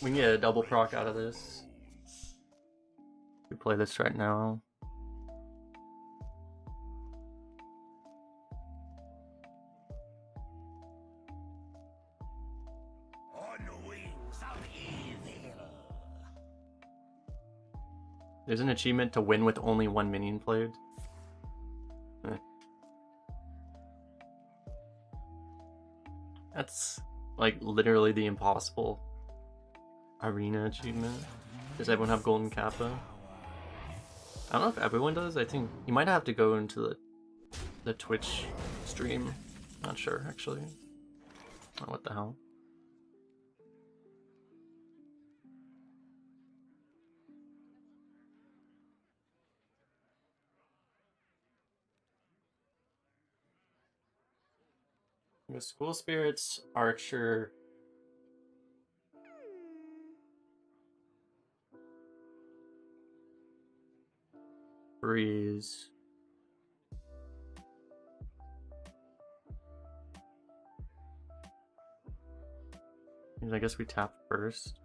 We can get a double proc out of this. We play this right now. On the wings of evil. There's an achievement to win with only one minion played. That's like literally the impossible arena achievement. Does everyone have golden kappa? I don't know if everyone does. I think you might have to go into the Twitch stream. Not sure actually. Oh, what the hell? The School Spirits, Archer. Breeze. I guess we tap first.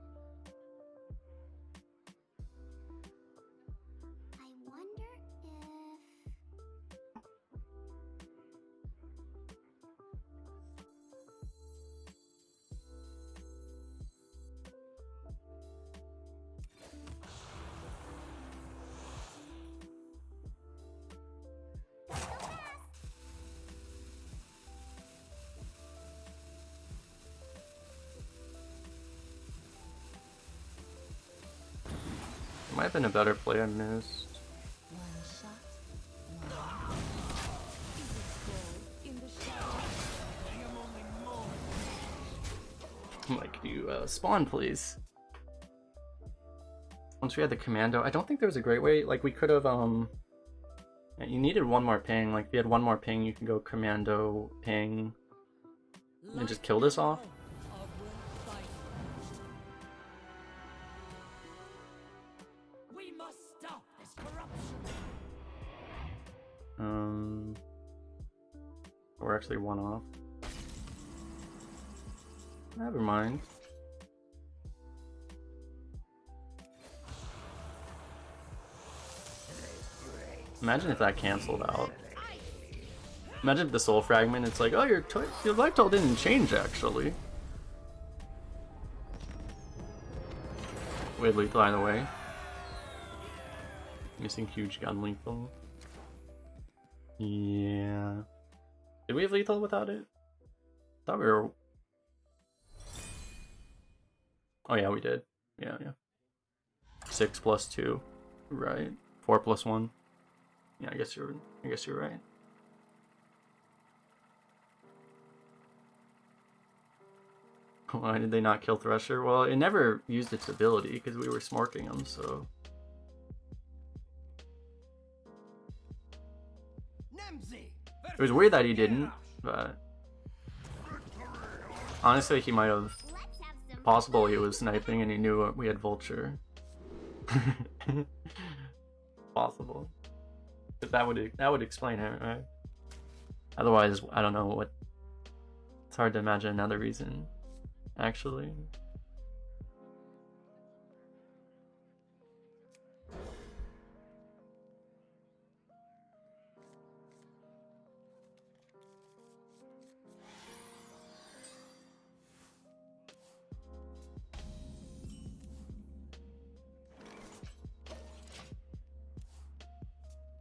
I wonder if... Might have been a better play I missed. One shot, one. Is it gold in the shadow? I'm like, could you spawn please? Once we had the commando, I don't think there was a great way. Like we could have you needed one more ping. Like if you had one more ping, you can go commando ping and just kill this off. We must stop this corruption. Um, 'We're actually one off. Never mind. Imagine if that canceled out. Imagine if the soul fragment, it's like, oh, your life total didn't change actually. We had lethal either way. Missing huge gun lethal. Yeah. Did we have lethal without it? Thought we were. Oh yeah, we did. Yeah. 6 plus 2. Right. 4 plus 1. Yeah, I guess you're right. Why did they not kill Thresher? Well, it never used its ability because we were smorking him, so. It was weird that he didn't, but honestly, he might have. Possible he was sniping and he knew we had Vulture. Possible, but that would explain it, right? Otherwise, I don't know what. It's hard to imagine another reason, actually.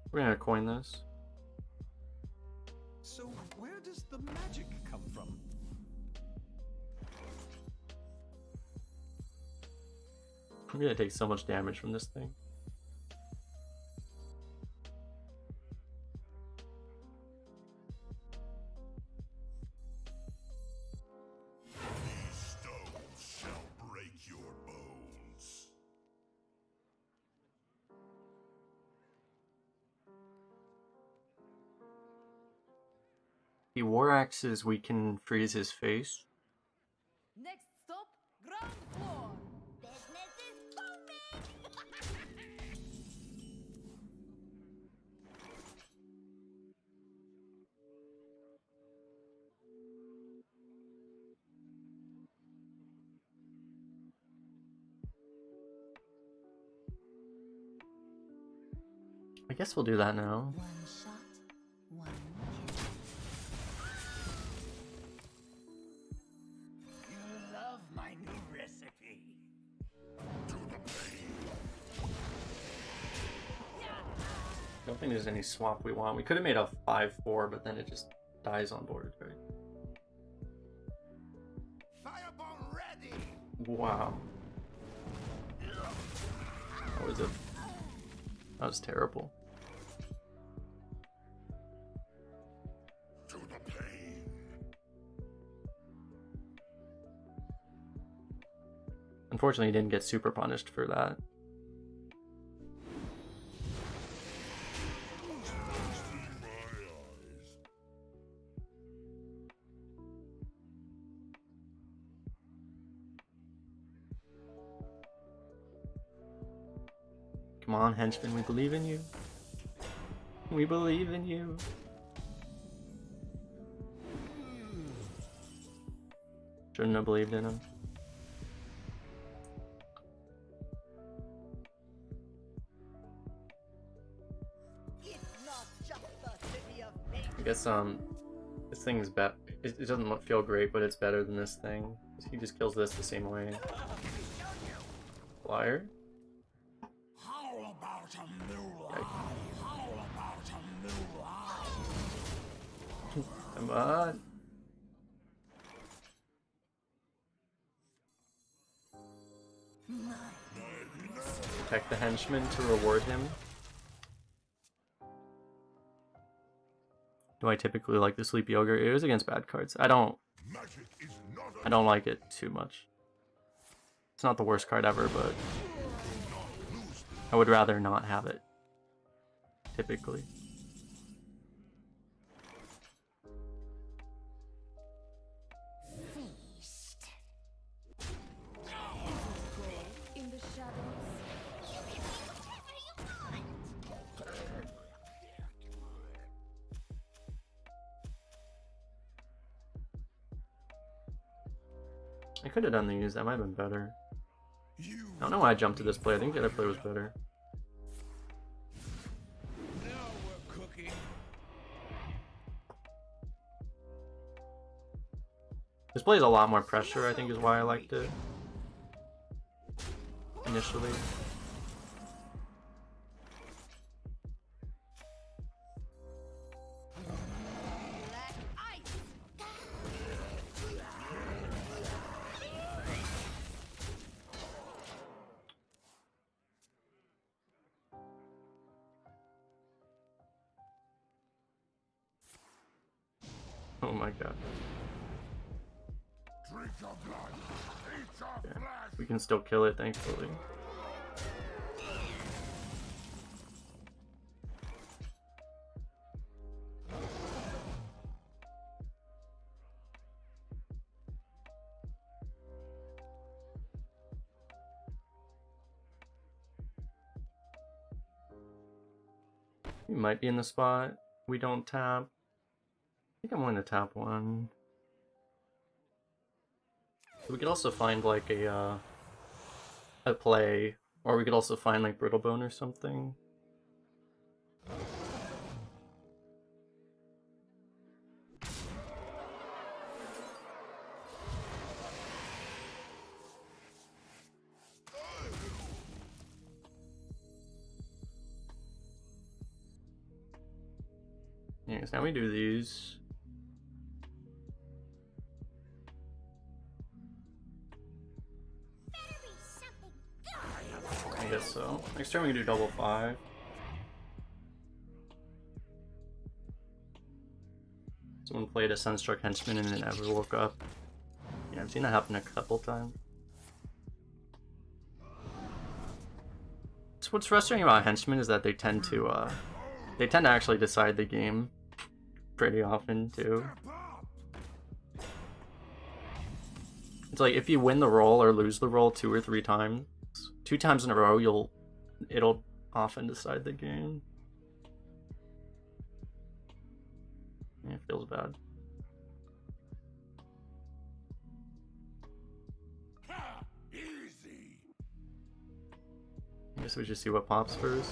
We're gonna coin this. So where does the magic come from? I'm gonna take so much damage from this thing. These stones shall break your bones. The war axes, we can freeze his face. Next stop, ground floor. Business is booming. I guess we'll do that now. One shot, one kill. You love my new recipe. To the pain. I don't think there's any swap we want. We could have made a 5-4, but then it just dies on board, right? Firebomb ready. Wow. That was terrible. To the pain. Unfortunately, he didn't get super punished for that. Come on, henchman, we believe in you. We believe in you. Shouldn't have believed in him. It's not just the city of pain. I guess this thing's it doesn't feel great, but it's better than this thing. He just kills this the same way. Flyer? How about a new Okay. life? How about a new life? Come on. Protect the henchman to reward him. Do I typically like the Sleepy Ogre? It was against bad cards. I don't like it too much. It's not the worst card ever, but I would rather not have it. Typically. In the shadows. I could have done these, that might have been better. You I don't know why I jumped to this play, I think the other play was better. now we're cooking. This play is a lot more pressure, I think is why I liked it. Initially. Black ice. Oh my god. Drink your blood. Eat your Yeah. flesh. We can still kill it, thankfully. We might be in the spot. We don't tap. I think I'm going to tap one. We could also find like a play, or we could also find like Brittlebone or something. Yes, now we do these. I guess so. Next turn we can do double 5. Someone played a Sunstruck Henchman and then never woke up. Yeah, I've seen that happen a couple times. So what's frustrating about Henchmen is that they tend to actually decide the game pretty often too. It's like if you win the roll or lose the roll 2 or 3 times, 2 times in a row, it'll often decide the game. Yeah, it feels bad. Ha! Easy. I guess we should see what pops first.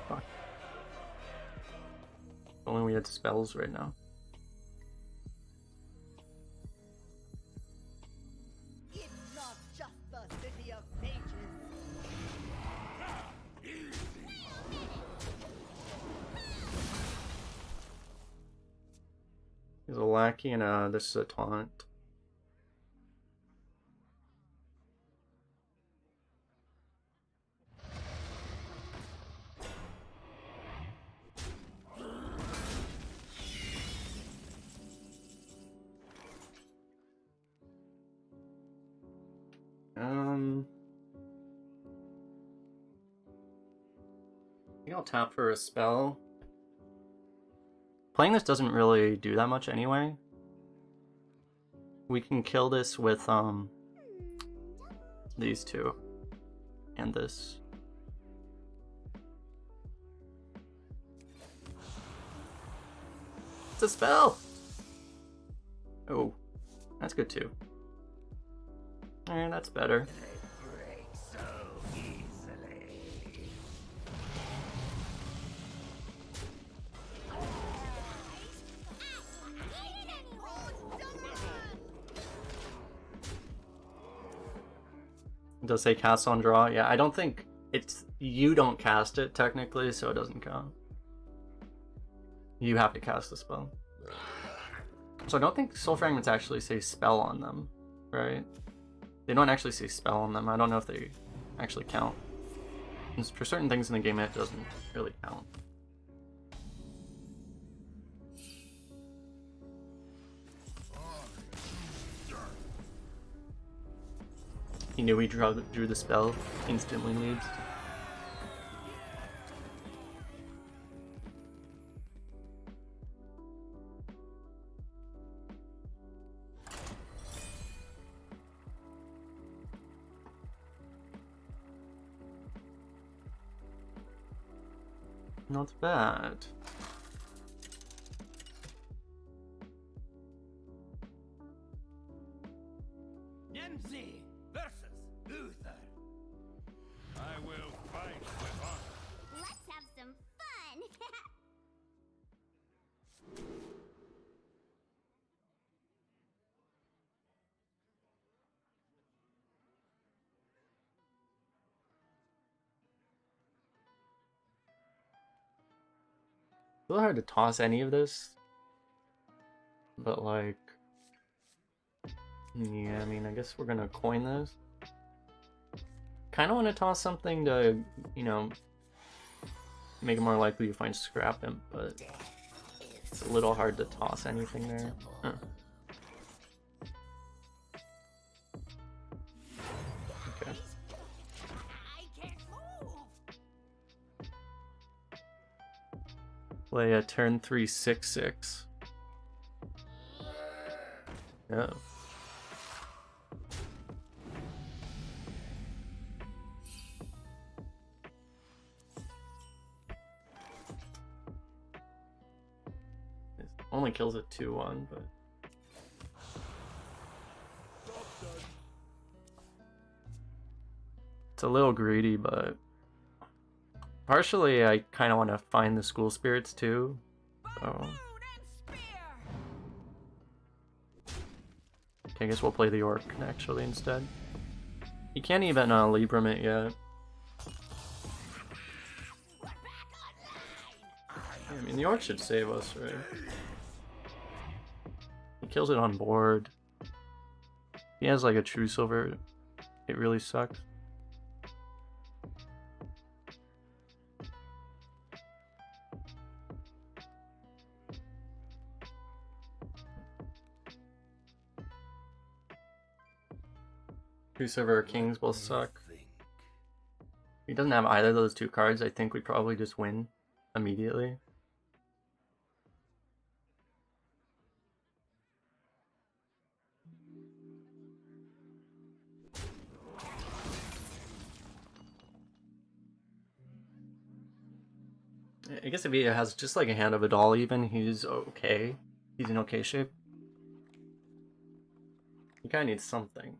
Fuck. If only we had spells right now. It's not just the city of mages. There's a lackey and this is a taunt. I think I'll tap for a spell. Playing this doesn't really do that much anyway. We can kill this with these two and this. It's a spell. Oh, that's good too. That's better. Break so easily. It does say cast on draw. Yeah, I don't think it's, you don't cast it technically, so it doesn't count. You have to cast the spell. So I don't think soul fragments actually say spell on them, right? They don't actually say spell on them. I don't know if they actually count. And for certain things in the game, it doesn't really count. He knew he drew the spell, instantly leads. Not bad. Nimsy versus Uther. I will fight with honor. Let's have some fun. It's a little hard to toss any of this, but like, yeah, I mean, I guess we're gonna coin this. Kind of want to toss something to, you know, make it more likely you find Scrap Imp, but it's a little hard to toss anything there. Huh. Okay. I can't move. Play a turn 3 6/6. Oh. It only kills a 2/1, but it's a little greedy, but partially I kind of want to find the school spirits too. So Moon and spear. okay, I guess we'll play the Orc actually instead. You can't even Libram it yet. We're back online. I mean, the Orc should save us, right? He kills it on board. He has like a true silver. It really sucks. True silver or kings both suck. If he doesn't have either of those two cards, I think we probably just win immediately. I guess if he has just like a hand of a doll even, he's okay. He's in okay shape. He kinda needs something.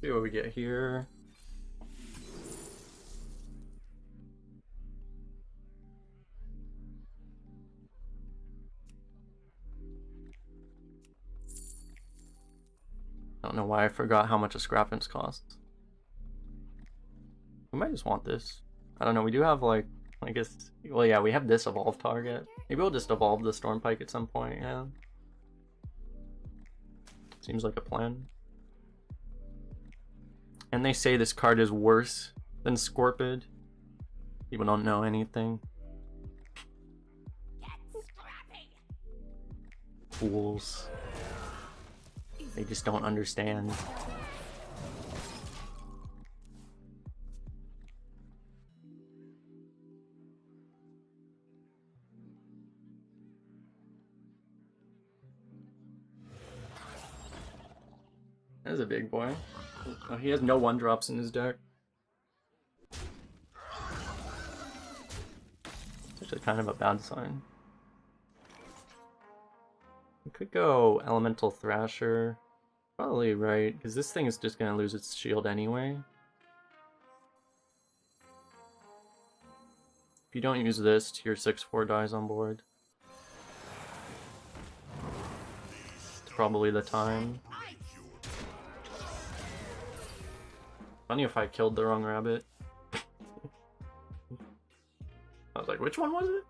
See what we get here. I don't know why I forgot how much a Scrap Imps costs. We might just want this. I don't know, we do have like, I guess, well yeah, we have this evolve target. Maybe we'll just evolve the Storm Pike at some point, yeah. Seems like a plan. And they say this card is worse than Scorpid. People don't know anything. Get scrappy. Fools. They just don't understand. That's a big boy. Oh, he has no 1-drops in his deck. It's actually kind of a bad sign. We could go Elemental Thrasher. Probably right, because this thing is just going to lose its shield anyway. If you don't use this, tier 6/4 dies on board. It's probably the time. Funny if I killed the wrong rabbit. I was like, which one was it?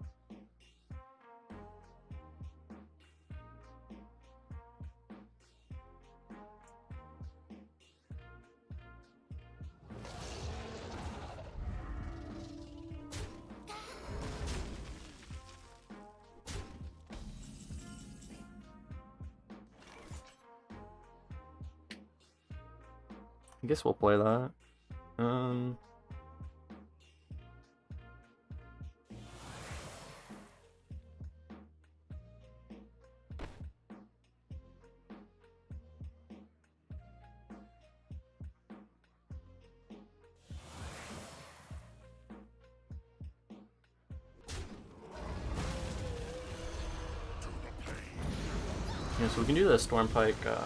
I guess we'll play that. Yeah, so we can do the Storm Pike to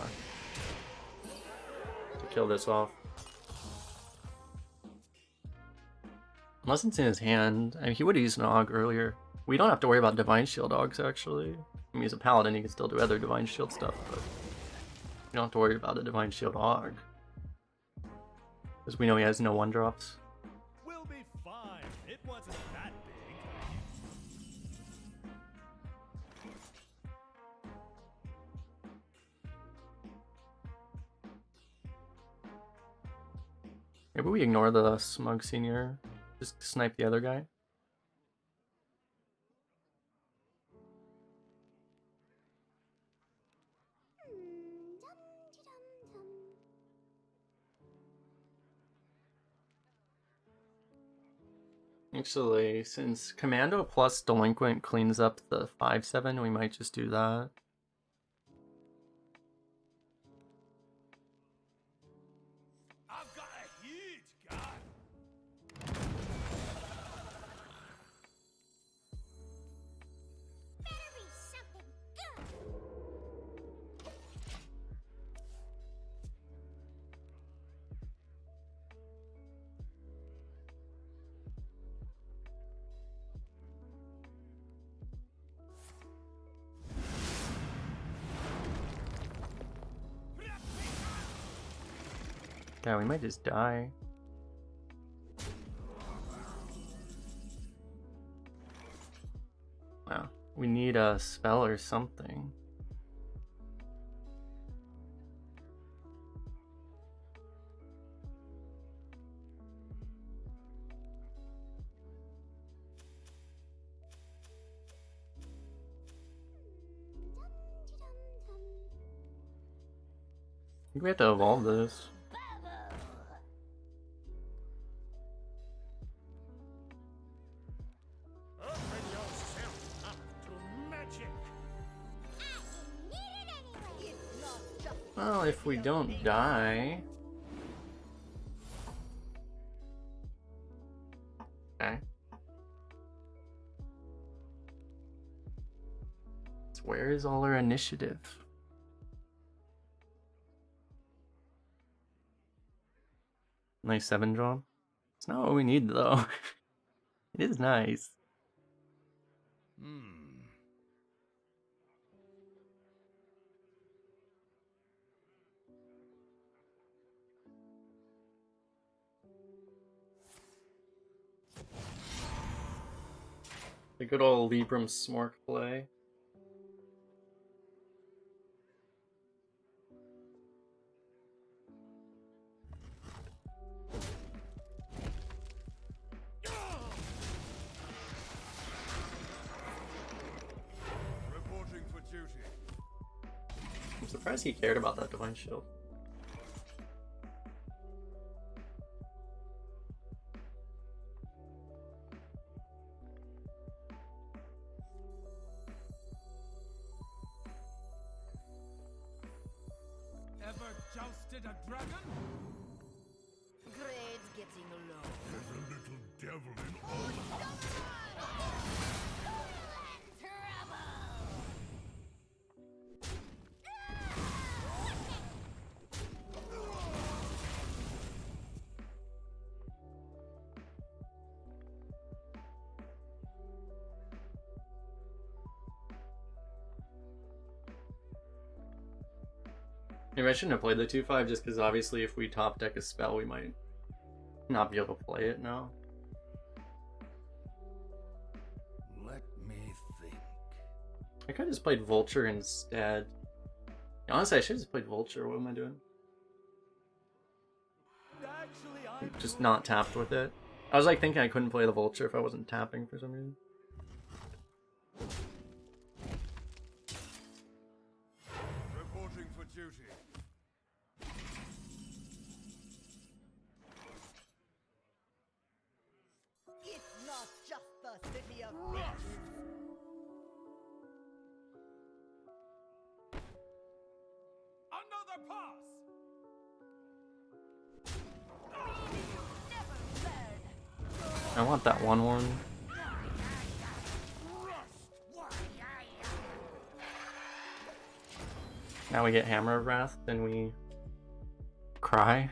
kill this off. Unless it's in his hand. I mean, he would have used an Og earlier. We don't have to worry about Divine Shield Ogs, actually. I mean, he's a Paladin, he can still do other Divine Shield stuff, but we don't have to worry about a Divine Shield Og. Because we know he has no 1-drops. We'll be fine. It wasn't that big. Maybe we ignore the Smug Senior. Just snipe the other guy. Actually, since Commando plus Delinquent cleans up the 5/7, we might just do that. I've got a huge gun. Better be something good. Yeah, we might just die. Wow, we need a spell or something. I think we have to evolve this. Open yourself up to magic. I need it anyway. It's not just Well, if we don't die... Okay. So where is all our initiative? Nice 7-drop. It's not what we need though. It is nice. The good old Libram Smork play. Reporting for duty. I'm surprised he cared about that Divine Shield. Ever jousted a dragon? grade's getting low. There's a little devil in all. Maybe I shouldn't have played the 2/5 just because obviously if we top deck a spell we might not be able to play it now. Let me think. I could have just played Vulture instead. Honestly, I should have just played Vulture. What am I doing? Actually, I'm Just not tapped with it. I was like thinking I couldn't play the Vulture if I wasn't tapping for some reason. reporting for duty. the pass! I want that 1/1. Now we get Hammer of Wrath, then we cry.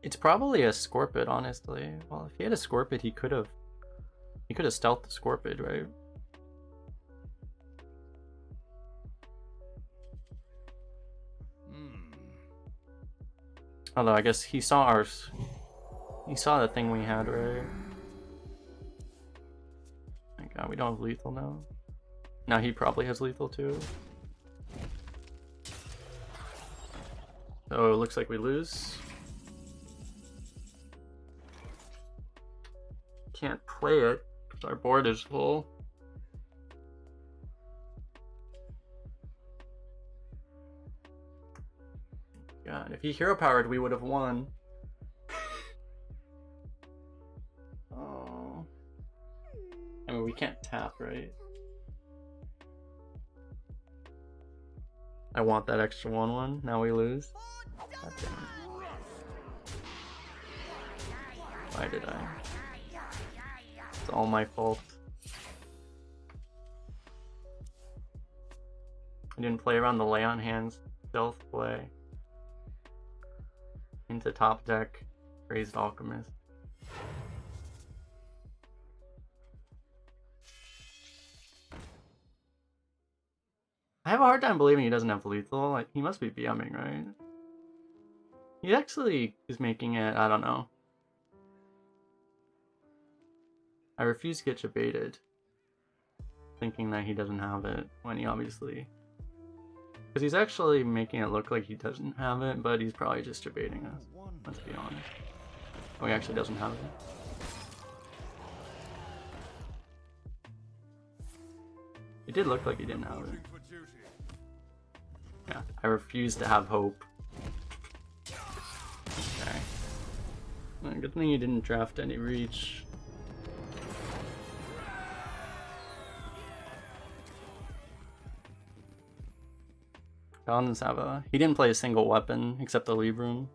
It's probably a Scorpid, honestly. Well, if he had a Scorpid, he could have stealthed the Scorpid, right? Although I guess he saw ours. He saw the thing we had, right? Thank God we don't have lethal now. Now he probably has lethal too. So it looks like we lose. Can't play it because our board is full. God, if he hero powered, we would have won. Oh. I mean, we can't tap, right? I want that extra 1/1. Now we lose. God damn it. Why did I? It's all my fault. I didn't play around the lay on hands stealth play. Into top deck, Raised Alchemist. I have a hard time believing he doesn't have lethal. Like, he must be BMing, right? He actually is making it, I don't know. I refuse to get debated, thinking that he doesn't have it when he obviously... Because he's actually making it look like he doesn't have it, but he's probably just debating us. Let's be honest. Oh, he actually doesn't have it. It did look like he didn't have it. Yeah, I refuse to have hope. Okay. Well, good thing you didn't draft any reach. Paladins have a... He didn't play a single weapon except the Librum.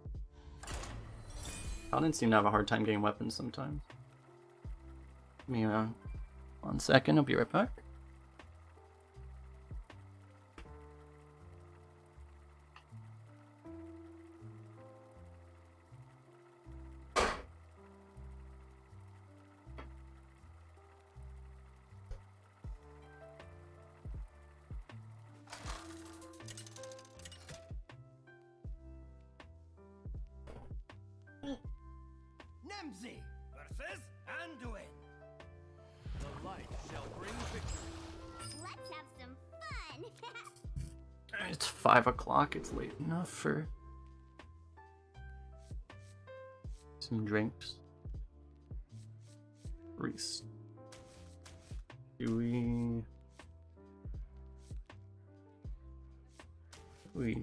Paladins seem to have a hard time getting weapons sometimes. Give me 1 second, I'll be right back. Nemzi versus Anduin. The light shall bring victory. Let's have some fun. It's 5 o'clock, it's late enough for some drinks. Reese. Do we... I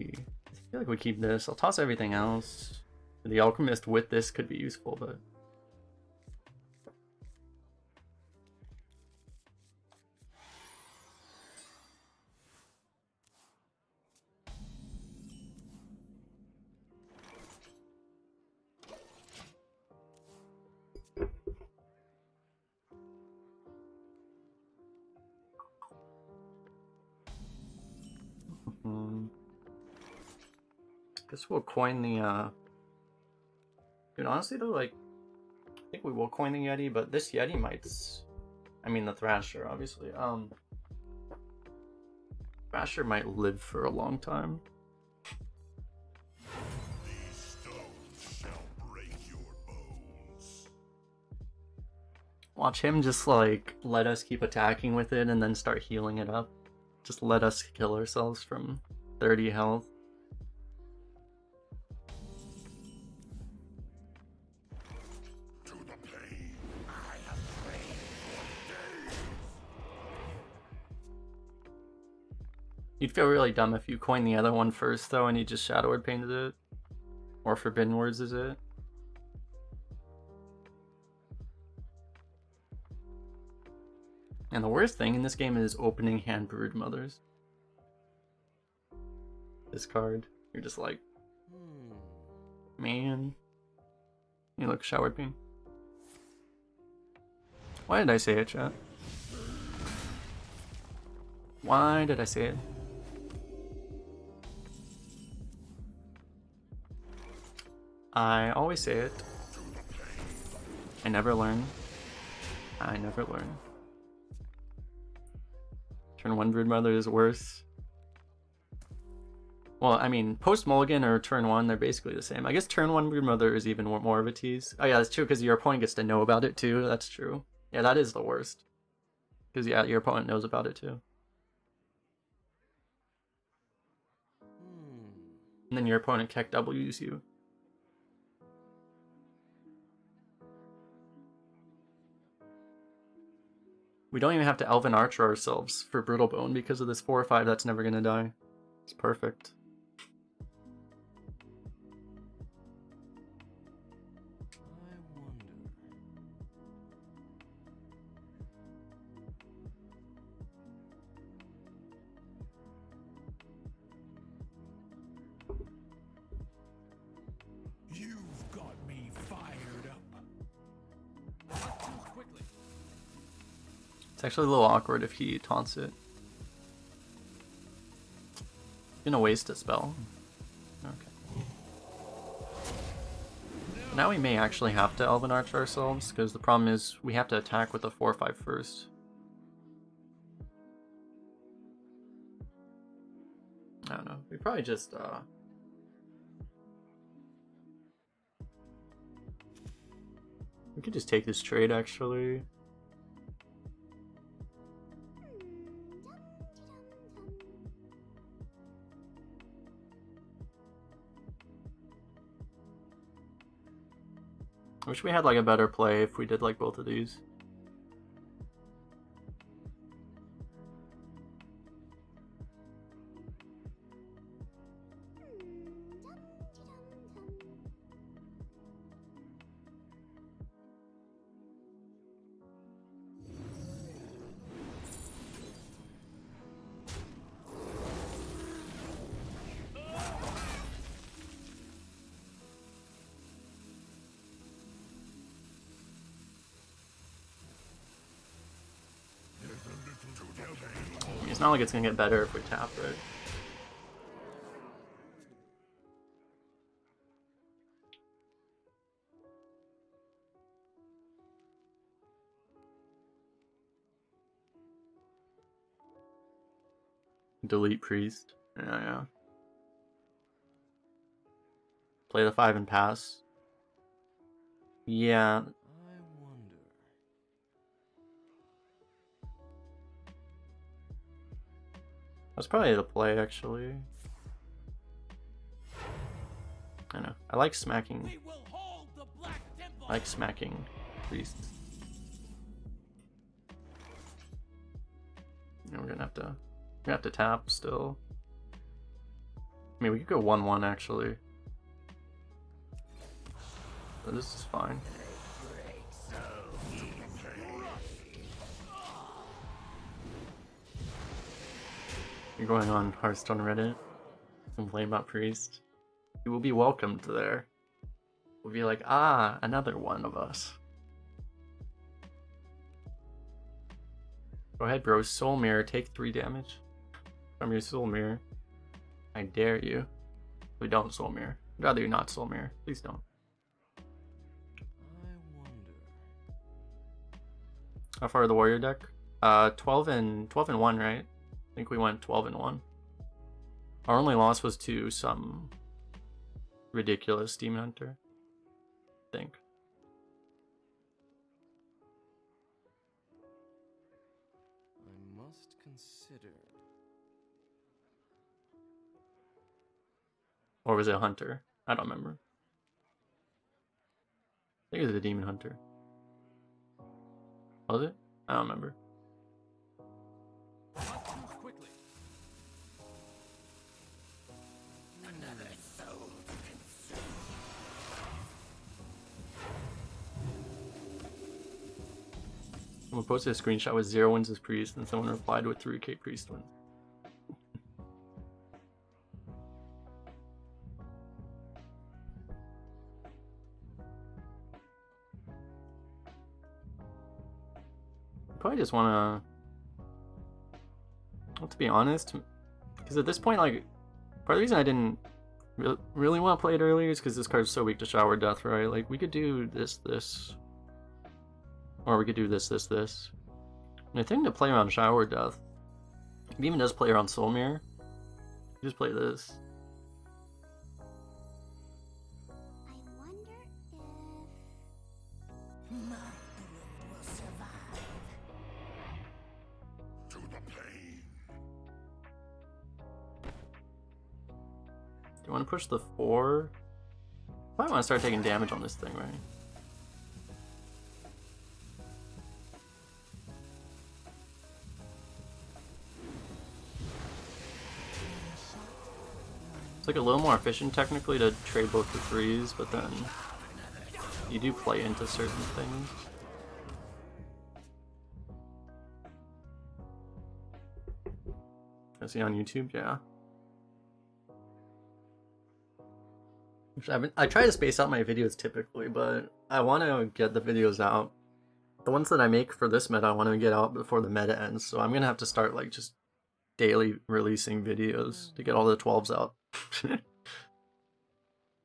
feel like we keep this. I'll toss everything else. The Alchemist with this could be useful, but... Guess we'll coin the, Dude, honestly though, like, I think we will coin the Yeti, but this Yeti might... I mean, the Thrasher, obviously. Thrasher might live for a long time. These stones shall break your bones. Watch him just, like, let us keep attacking with it and then start healing it up. Just let us kill ourselves from 30 health. You'd feel really dumb if you coined the other one first, though, and you just Shadow Word painted it. Or Forbidden Words is it. And the worst thing in this game is opening hand Brood Mothers. This card, you're just like, man. You look showered me. Why did I say it, chat? Why did I say it? I always say it. I never learn. I never learn. Turn 1 Brood Mother is worse. Well, I mean, post Mulligan or turn 1, they're basically the same. I guess turn 1 Brood Mother is even more of a tease. Oh yeah, that's true, because your opponent gets to know about it too. That's true. Yeah, that is the worst. Because yeah, your opponent knows about it too. And then your opponent Keck W's you. We don't even have to Elven Archer ourselves for Brittle Bone because of this 4 or 5 that's never gonna die. It's perfect. You've got me fired up. Quickly. It's actually a little awkward if he taunts it. Gonna waste a spell. Okay. Now we may actually have to Elven Arch ourselves, because the problem is we have to attack with a 4/5 first. I don't know. We probably just we could just take this trade actually. I wish we had like a better play if we did like both of these. It's not like it's gonna get better if we tap, right? Delete Priest. Yeah. Play the 5 and pass. Yeah. That's probably the play, actually. I know. I like smacking. I like smacking priests. Yeah, we're gonna have to tap still. I mean, we could go 1/1 actually. So this is fine. You're going on Hearthstone Reddit, complain about Priest. You will be welcomed there. We'll be like, ah, another one of us. Go ahead, bro. Soul Mirror, take 3 damage from your Soul Mirror. I dare you. We don't Soul Mirror. I'd rather you not Soul Mirror. Please don't. How far are the Warrior deck? 12 and 1, right? I think we went 12 and 1. Our only loss was to some ridiculous Demon Hunter, I think. I must consider. Or was it a Hunter? I don't remember. I think it was a Demon Hunter. Was it? I don't remember. Quickly. Another soul to consume. Someone posted a screenshot with 0 wins as priest, and someone replied with 3k priest wins. Probably just wanna, well, to be honest, because at this point, like, part of the reason I didn't really want to play it earlier is because this card's so weak to Shower Death, right? Like, we could do this, or we could do this. And I think to play around Shower Death, it even does play around Soul Mirror. You just play this. I wonder if... My brood will survive. To the plane. Do you want to push the 4? Probably want to start taking damage on this thing, right? It's like a little more efficient technically to trade both the 3s, but then you do play into certain things. Is he on YouTube? Yeah. I try to space out my videos typically, but I want to get the videos out. The ones that I make for this meta, I want to get out before the meta ends, so I'm gonna have to start like just daily releasing videos to get all the 12s out.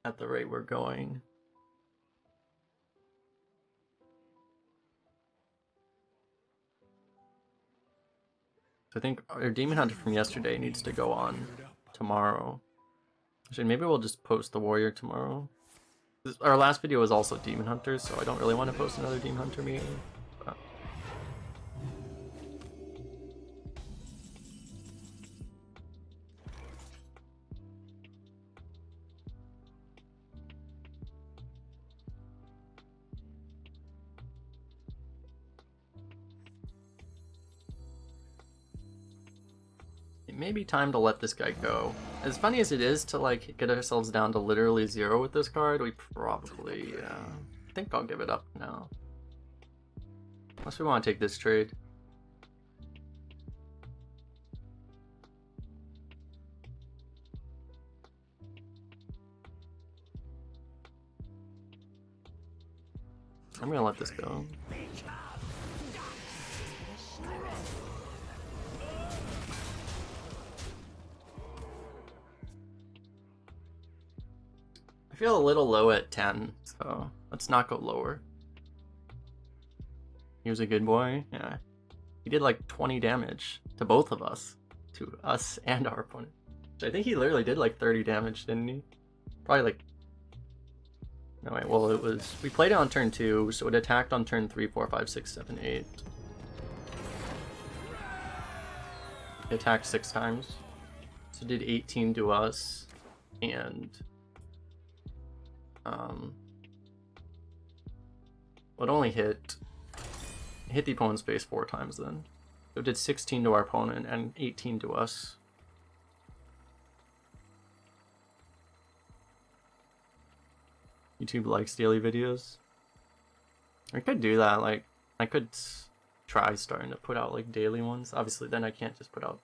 At the rate we're going. So I think our Demon Hunter from yesterday needs to go on tomorrow. Actually, maybe we'll just post the Warrior tomorrow. Our last video was also Demon Hunter, so I don't really want to post another Demon Hunter meeting. But... it may be time to let this guy go. As funny as it is to like get ourselves down to literally 0 with this card, we probably, I think I'll give it up now. Unless we want to take this trade. I'm gonna let this go. I feel a little low at 10, so let's not go lower. He was a good boy, yeah. He did like 20 damage to both of us. To us and our opponent. I think he literally did like 30 damage, didn't he? Probably like... No wait, well it was... We played it on turn 2, so it attacked on turn 3, 4, 5, 6, 7, 8. It attacked 6 times. So it did 18 to us, and... it only hit the opponent's base 4 times then. So it did 16 to our opponent and 18 to us. YouTube likes daily videos. I could do that, like, I could try starting to put out like daily ones. Obviously then I can't just put out,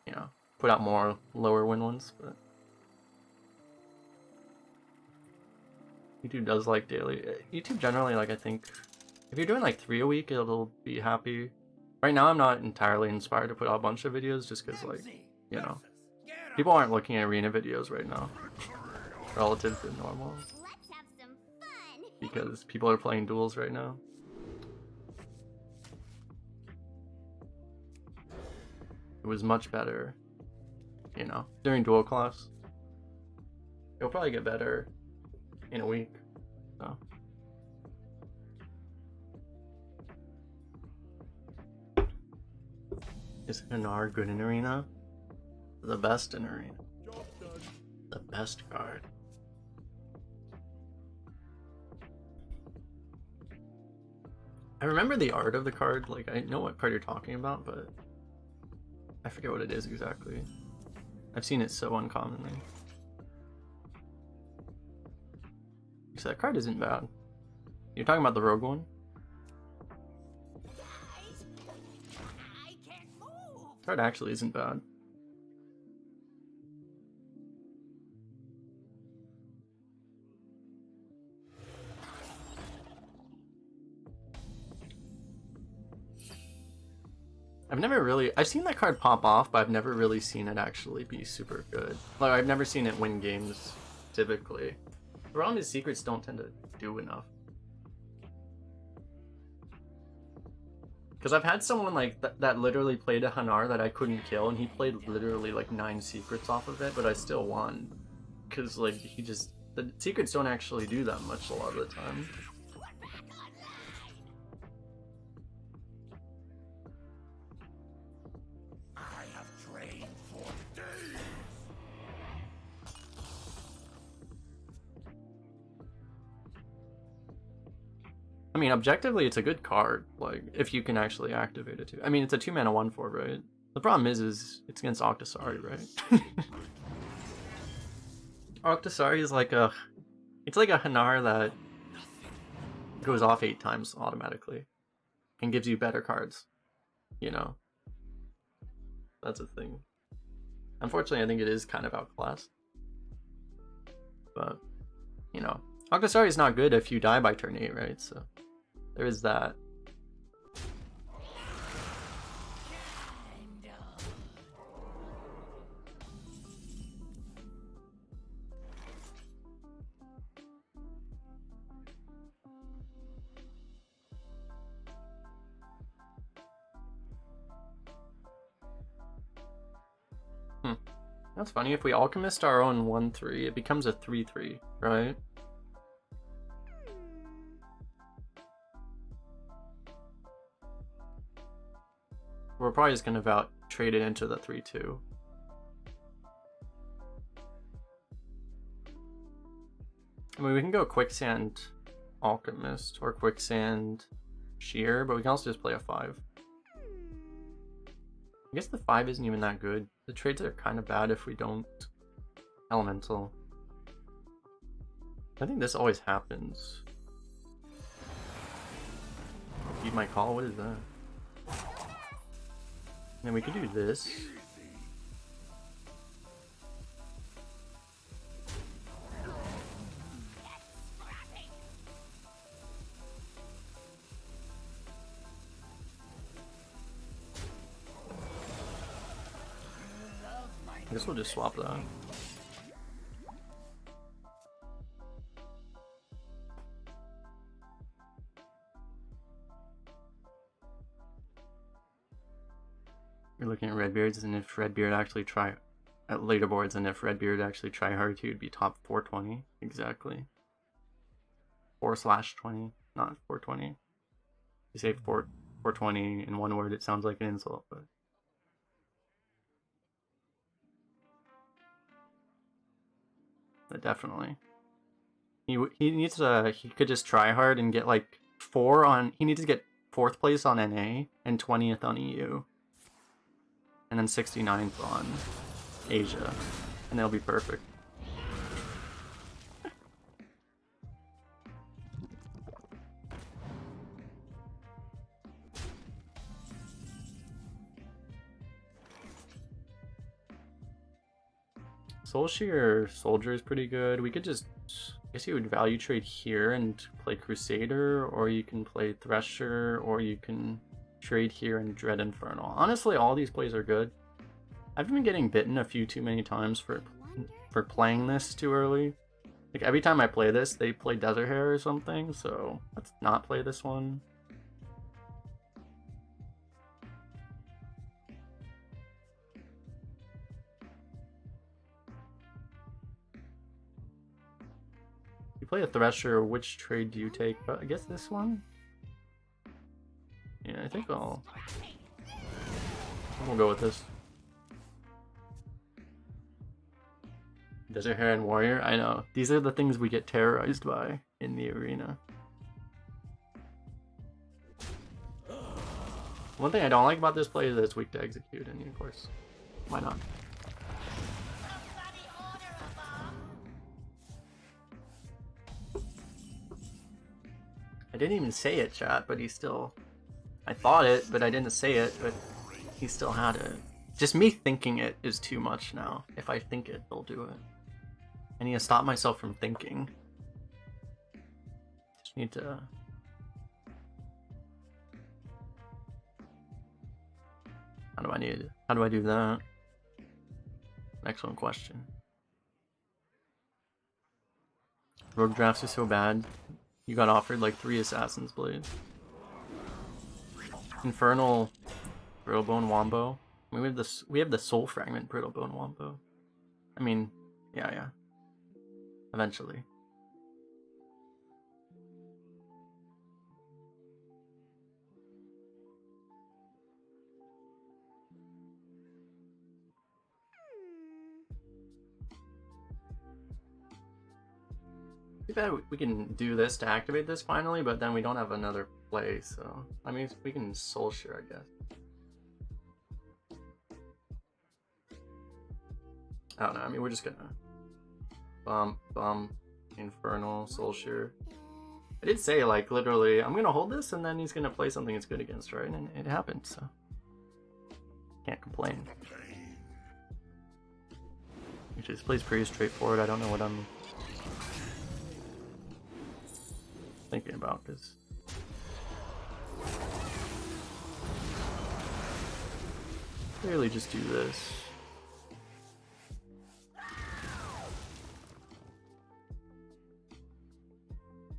you know, put out more lower win ones, but YouTube does like daily. YouTube generally, like, I think if you're doing like 3 a week, it'll be happy. Right now I'm not entirely inspired to put out a bunch of videos just because, like, you know, people aren't looking at arena videos right now relative to normal. Let's have some fun! Because people are playing duels right now. It was much better, you know, during duel class. It'll probably get better in a week, so. Is Hanar good in arena? The best in arena. The best card. I remember the art of the card, like I know what card you're talking about, but I forget what it is exactly. I've seen it so uncommonly. So that card isn't bad. You're talking about the rogue one? Card actually isn't bad. I've seen that card pop off, but I've never really seen it actually be super good. Like, I've never seen it win games, typically. The problem is secrets don't tend to do enough. Because I've had someone like that literally played a Hanar that I couldn't kill, and he played literally like 9 secrets off of it, but I still won. Because like, the secrets don't actually do that much a lot of the time. I mean, objectively, it's a good card, like, if you can actually activate it too. I mean, it's a 2-mana 1/4, right? The problem is it's against Octosari, right? Octosari is like it's like a Hanar that goes off 8 times automatically and gives you better cards, you know? That's a thing. Unfortunately, I think it is kind of outclassed. But, you know, Octosari is not good if you die by turn 8, right? So there is that. That's funny. If we alchemist our own 1/3, it becomes a 3/3, right? We're probably just gonna trade it into the 3/2. I mean, we can go Quicksand Alchemist or Quicksand Shear, but we can also just play a 5. I guess the 5 isn't even that good. The trades are kind of bad if we don't Elemental. I think this always happens. Heed my call? What is that? And then we could do this. I guess we'll just swap that. You're looking at Redbeards, and if Redbeard actually at leaderboards, and if Redbeard actually try hard, he would be top 420. Exactly. 4/20, not 420. You say 420 in one word, it sounds like an insult, but definitely. He needs to, he could just try hard and get like 4 on, he needs to get 4th place on NA and 20th on EU. And then 69th on Asia. And they'll be perfect. Soulshear Soldier is pretty good. We could just, I guess you would value trade here and play Crusader, or you can play Thresher, or you can trade here and Dread Infernal. Honestly, all these plays are good. I've been getting bitten a few too many times for playing this too early. Like every time I play this, they play Desert Hair or something, so let's not play this one. You play a Thresher, which trade do you take? But I guess this one? Yeah, I think we'll go with this. Desert Hair and Warrior? I know. These are the things we get terrorized by in the arena. One thing I don't like about this play is that it's weak to execute, and of course, why not? I didn't even say it, chat, but he still... I thought it, but I didn't say it, but he still had it. Just me thinking it is too much now. If I think it, they'll do it. I need to stop myself from thinking. Just need to... How do I do that? Excellent question. Rogue drafts are so bad. You got offered like 3 Assassin's Blades. Infernal Brittlebone Wombo. I mean, we have the Soul Fragment Brittlebone Wombo. I mean, yeah. Eventually. Too bad we can do this to activate this finally, but then we don't have another play, so... I mean, we can Soul Share, I guess. I don't know, I mean, we're just gonna... Bump, Infernal, Soul Share. I did say, like, literally, I'm gonna hold this, and then he's gonna play something it's good against, right? And it happened, so... Can't complain. Actually, this play's pretty straightforward, I don't know what I'm... thinking about this. Clearly just do this.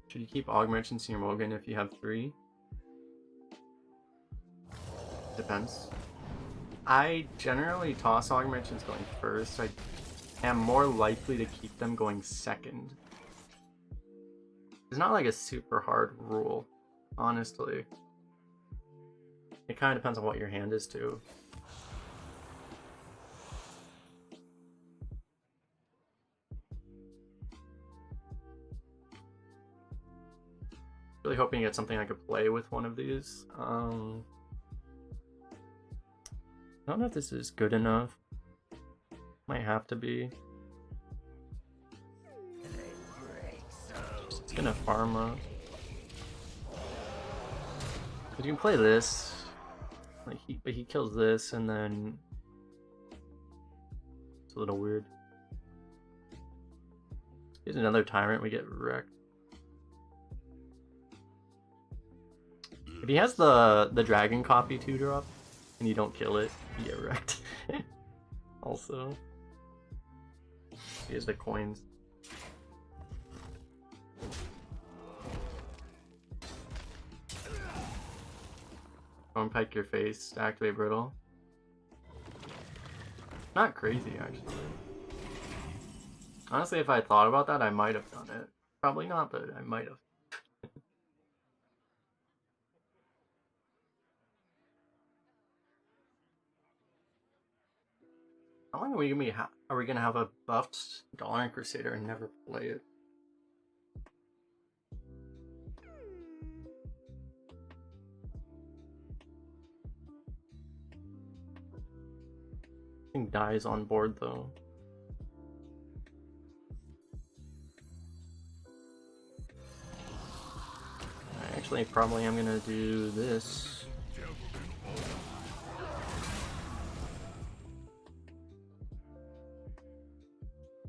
Should you keep Og Merchants in your Mogan if you have 3? Depends. I generally toss Og Merchants going first. I am more likely to keep them going second. It's not like a super hard rule, honestly. It kind of depends on what your hand is too. Really hoping to get something I could play with one of these. I don't know if this is good enough. Might have to be. Just gonna farm up. You can play this, like but he kills this, and then it's a little weird. Here's another tyrant. We get wrecked. If he has the dragon copy 2-drop and you don't kill it, you get wrecked. Also, here's the coins. Bone Pike your face to activate Brittle. Not crazy, actually. Honestly, if I thought about that, I might have done it. Probably not, but I might have. How long are we gonna have a buffed Dollar Crusader and never play it? Dies on board though. Actually, probably I'm gonna do this.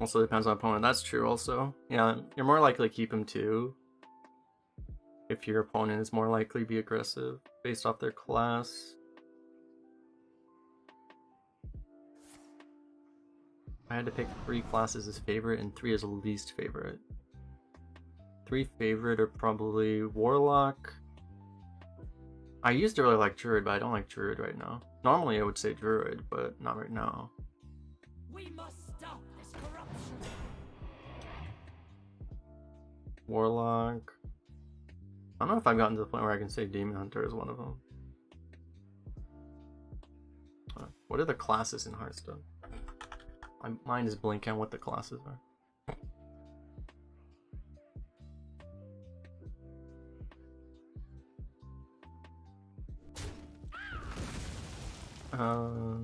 Also depends on opponent. That's true also. Yeah, you're more likely to keep him too if your opponent is more likely to be aggressive based off their class. I had to pick 3 classes as favorite and 3 as least favorite. 3 favorite are probably Warlock. I used to really like Druid, but I don't like Druid right now. Normally I would say Druid, but not right now. We must stop this corruption. Warlock. I don't know if I've gotten to the point where I can say Demon Hunter is one of them. What are the classes in Hearthstone? My mind is blanking on what the classes are. I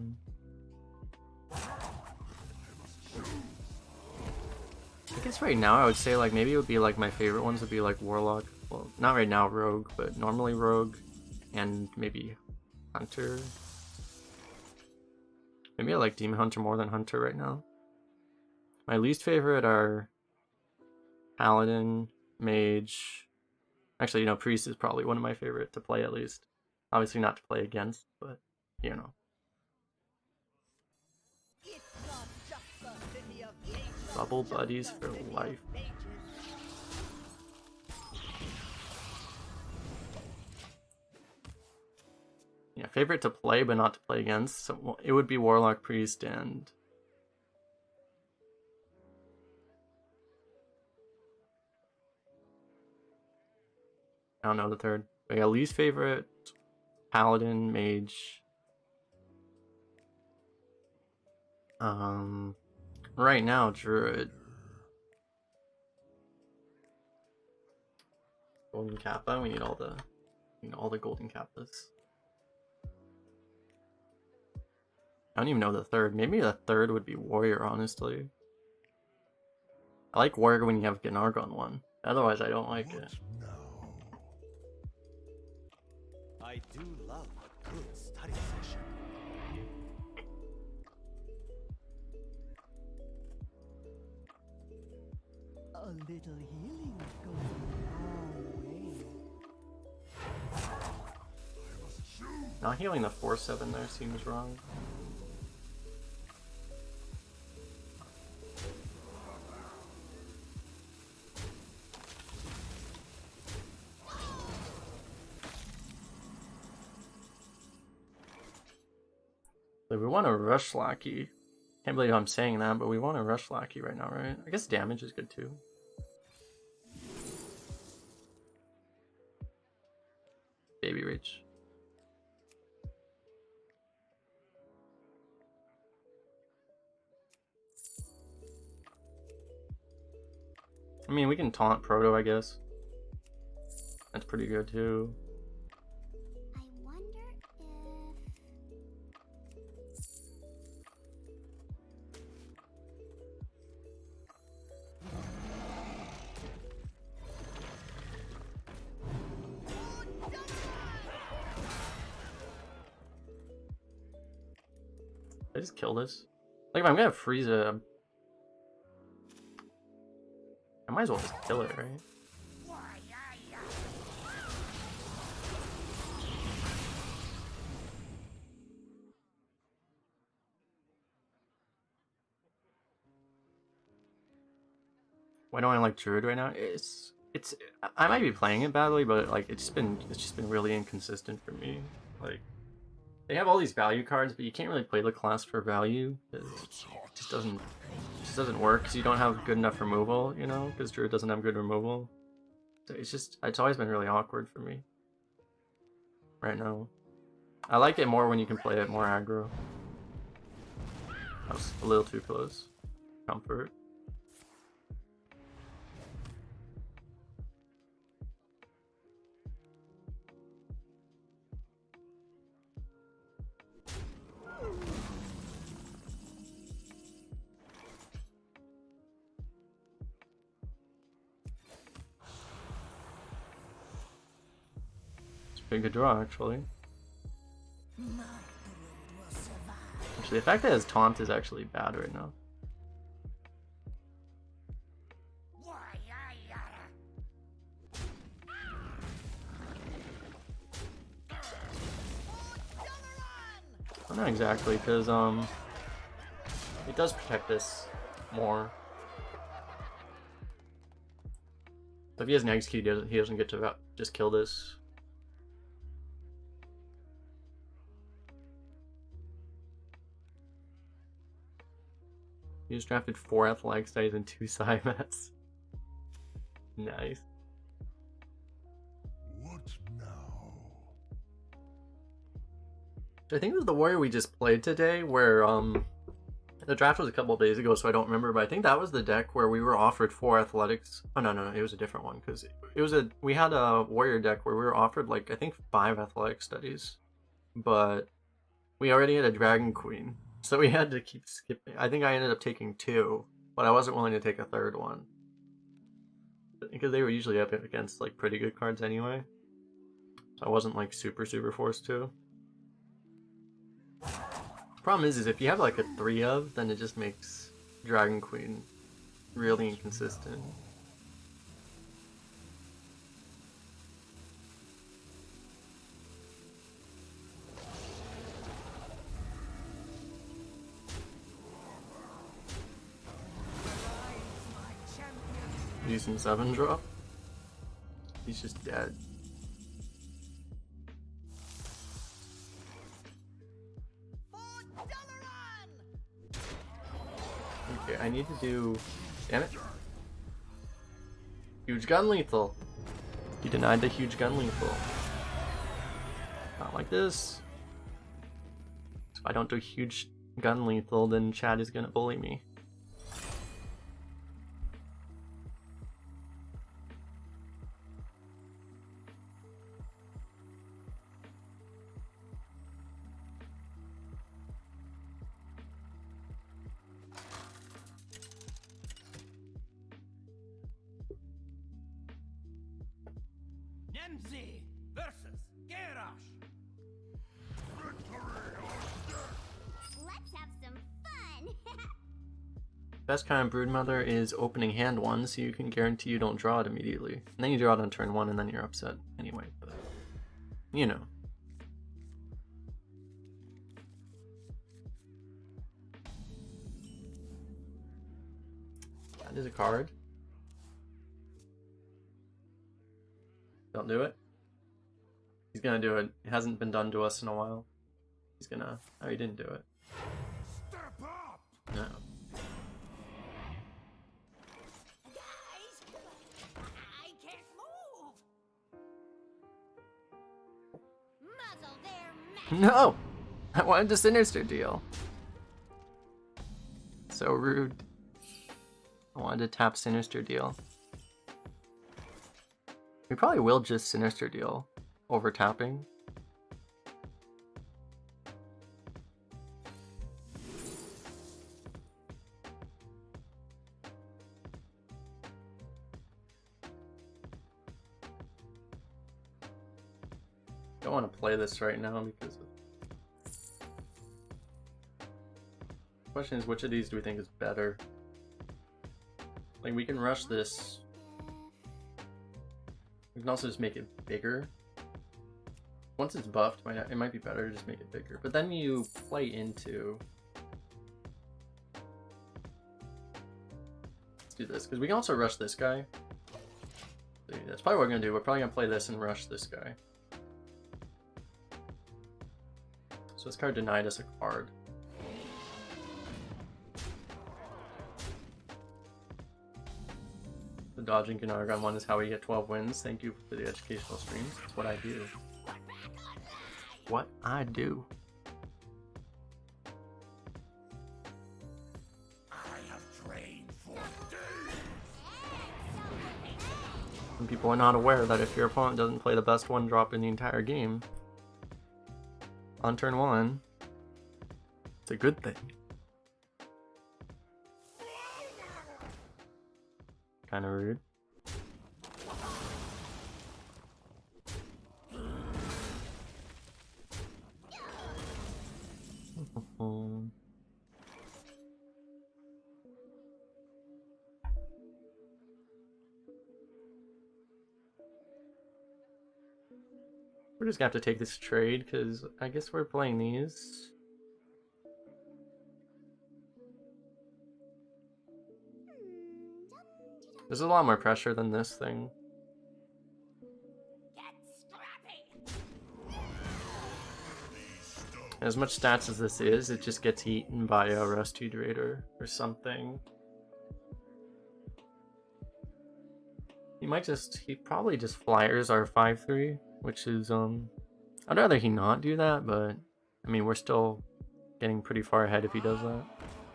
guess right now I would say like maybe it would be like my favorite ones would be like Warlock. Well, not right now Rogue, but normally Rogue, and maybe Hunter. Maybe I like Demon Hunter more than Hunter right now. My least favorite are Paladin, Mage. Actually, you know, Priest is probably one of my favorite to play at least. Obviously not to play against, but you know. It's not just the city of kings, Bubble not just buddies the for city of life. mages. Yeah, favorite to play but not to play against. So well, it would be Warlock, Priest, and I don't know the third. But yeah, least favorite, Paladin, Mage. Right now, Druid. Golden Kappa. We need all the golden Kappas. I don't even know the third. Maybe the third would be Warrior, honestly. I like Warrior when you have Gnarg on one. Otherwise, I don't like it. I do love a good study session. A little healing goes a long way. Not healing the 4/7 there seems wrong. So we want to rush Lackey. Can't believe I'm saying that, but we want to rush Lackey right now, right? I guess damage is good too. Baby Reach. I mean, we can taunt Proto, I guess. That's pretty good too. I wonder if... Did I just kill this? Like, if I'm gonna freeze it, I might as well just kill it, right? Why don't I like Druid right now? It's I might be playing it badly, but like it's just been really inconsistent for me. Like they have all these value cards, but you can't really play the class for value. It just doesn't work because you don't have good enough removal, you know, because Druid doesn't have good removal. So it's always been really awkward for me right now. I like it more when you can play it more aggro. That was a little too close. Comfort. Pretty good draw, actually. Actually, the fact that his taunt is actually bad right now. Well, not exactly, because it does protect this more. So if he has an execute, he doesn't get to just kill this. He just drafted 4 athletic studies and 2 Psymats. Nice. What now? I think it was the warrior we just played today, where the draft was a couple of days ago, so I don't remember. But I think that was the deck where we were offered 4 athletics. Oh no, it was a different one because we had a warrior deck where we were offered like I think 5 athletic studies, but we already had a dragon queen. So we had to keep skipping. I think I ended up taking 2, but I wasn't willing to take a 3rd one. Because they were usually up against like pretty good cards anyway. So I wasn't like super forced to. Problem is if you have like a 3 of, then it just makes Dragon Queen really inconsistent. Using 7 drop. He's just dead. Okay, I need to do... Damn it. Huge gun lethal. He denied the huge gun lethal. Not like this. So if I don't do huge gun lethal, then Chad is gonna bully me. Nemzi versus Garrosh. Let's have some fun. Best kind of Broodmother is opening hand 1, so you can guarantee you don't draw it immediately. And then you draw it on turn 1 and then you're upset anyway, but you know. That is a card. Don't do it. He's gonna do it. It hasn't been done to us in a while. He's gonna... Oh, he didn't do it. Step up. No. Guys, I can't move. Muzzle their mouth. No! I wanted to Sinister deal. So rude. I wanted to tap Sinister deal. We probably will just Sinister deal over tapping. Don't want to play this right now because of... The question is, which of these do we think is better? Like, we can rush this. We can also just make it bigger. Once it's buffed, it might be better to just make it bigger. But then you play into... Let's do this, because we can also rush this guy. See, that's probably what we're going to do. We're probably going to play this and rush this guy. So this card denied us a card. The dodging Ganargon one is how we get 12 wins. Thank you for the educational streams. That's what I do. What I do. I have trained for days. And people are not aware that if your opponent doesn't play the best one drop in the entire game on turn 1, it's a good thing. Kind of rude. We're just gonna have to take this trade because I guess we're playing these. There's a lot more pressure than this thing. Get scrappy. As much stats as this is, it just gets eaten by a Rusty Raider or something. He probably just flyers our 5/3, which is, I'd rather he not do that, but, I mean, we're still getting pretty far ahead if he does that,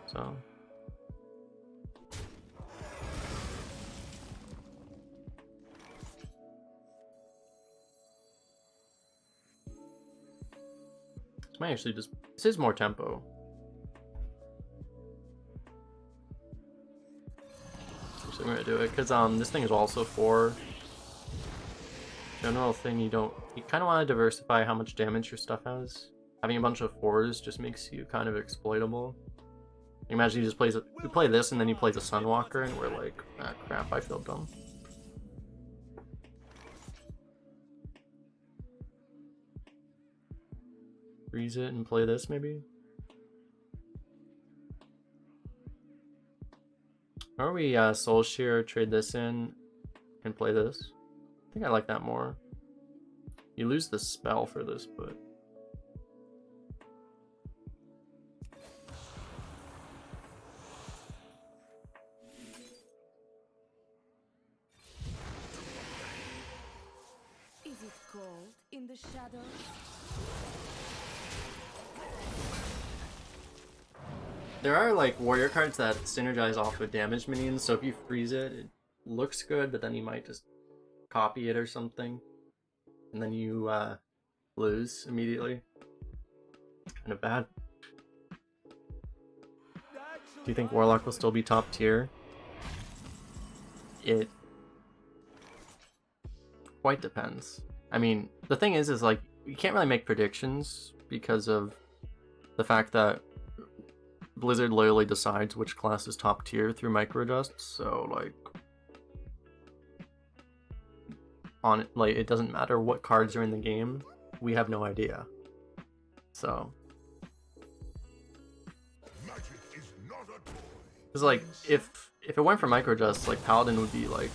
so. This might actually just, this is more tempo. So I'm gonna do it, because, this thing is also 4. General thing, you kind of want to diversify how much damage your stuff has. having a bunch of 4s just makes you kind of exploitable. Imagine he just plays we play this and then he plays a Sunwalker and we're like, ah crap, I feel dumb. Freeze it and play this maybe? Or we Soul Shear, trade this in, and play this. I think I like that more. You lose the spell for this, but... Is it cold in the shadows? There are like warrior cards that synergize off with damage minions, so if you freeze it, it looks good, but then you might just copy it or something. And then you lose immediately. Kind of bad. Do you think Warlock will still be top tier? It quite depends. I mean, the thing is like, you can't really make predictions because of the fact that Blizzard literally decides which class is top tier through microadjusts, so like on it, like it doesn't matter what cards are in the game, we have no idea. So it's like if it went for microadjusts, like Paladin would be like,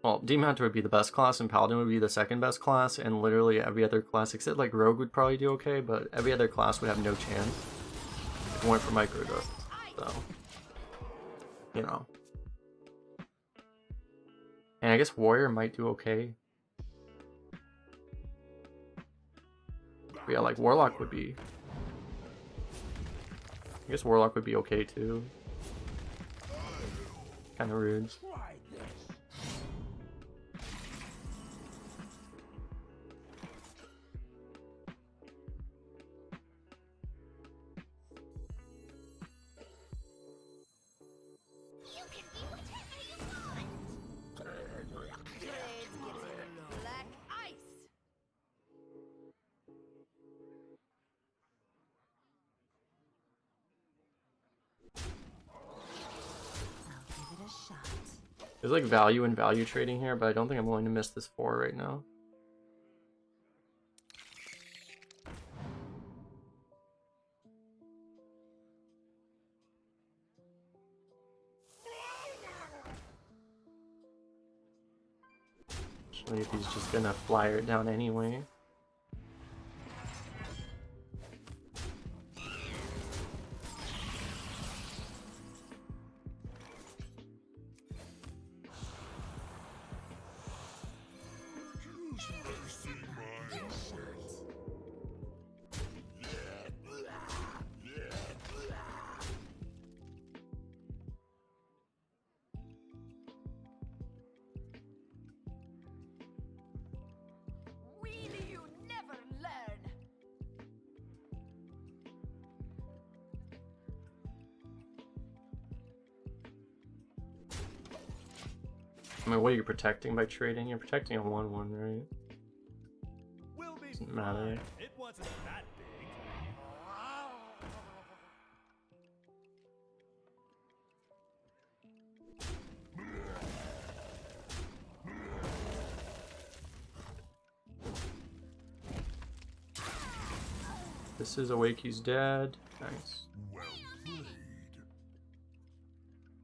well, Demon Hunter would be the best class and Paladin would be the second best class, and literally every other class except like Rogue would probably do okay, but every other class would have no chance. Went for microdust, so you know. And I guess Warrior might do okay. But yeah, like Warlock would be. I guess Warlock would be okay too. Kind of rude. Black ice. I'll give it a shot. There's like value in value trading here, but I don't think I'm willing to miss this 4 right now. Actually, if he's just gonna flyer it down anyway. Really, you never learn. I mean, what are you protecting by trading? You're protecting a 1/1, right? We'll be Doesn't matter. fine. It wasn't that big. This is Awake, he's dead. Nice. Well played.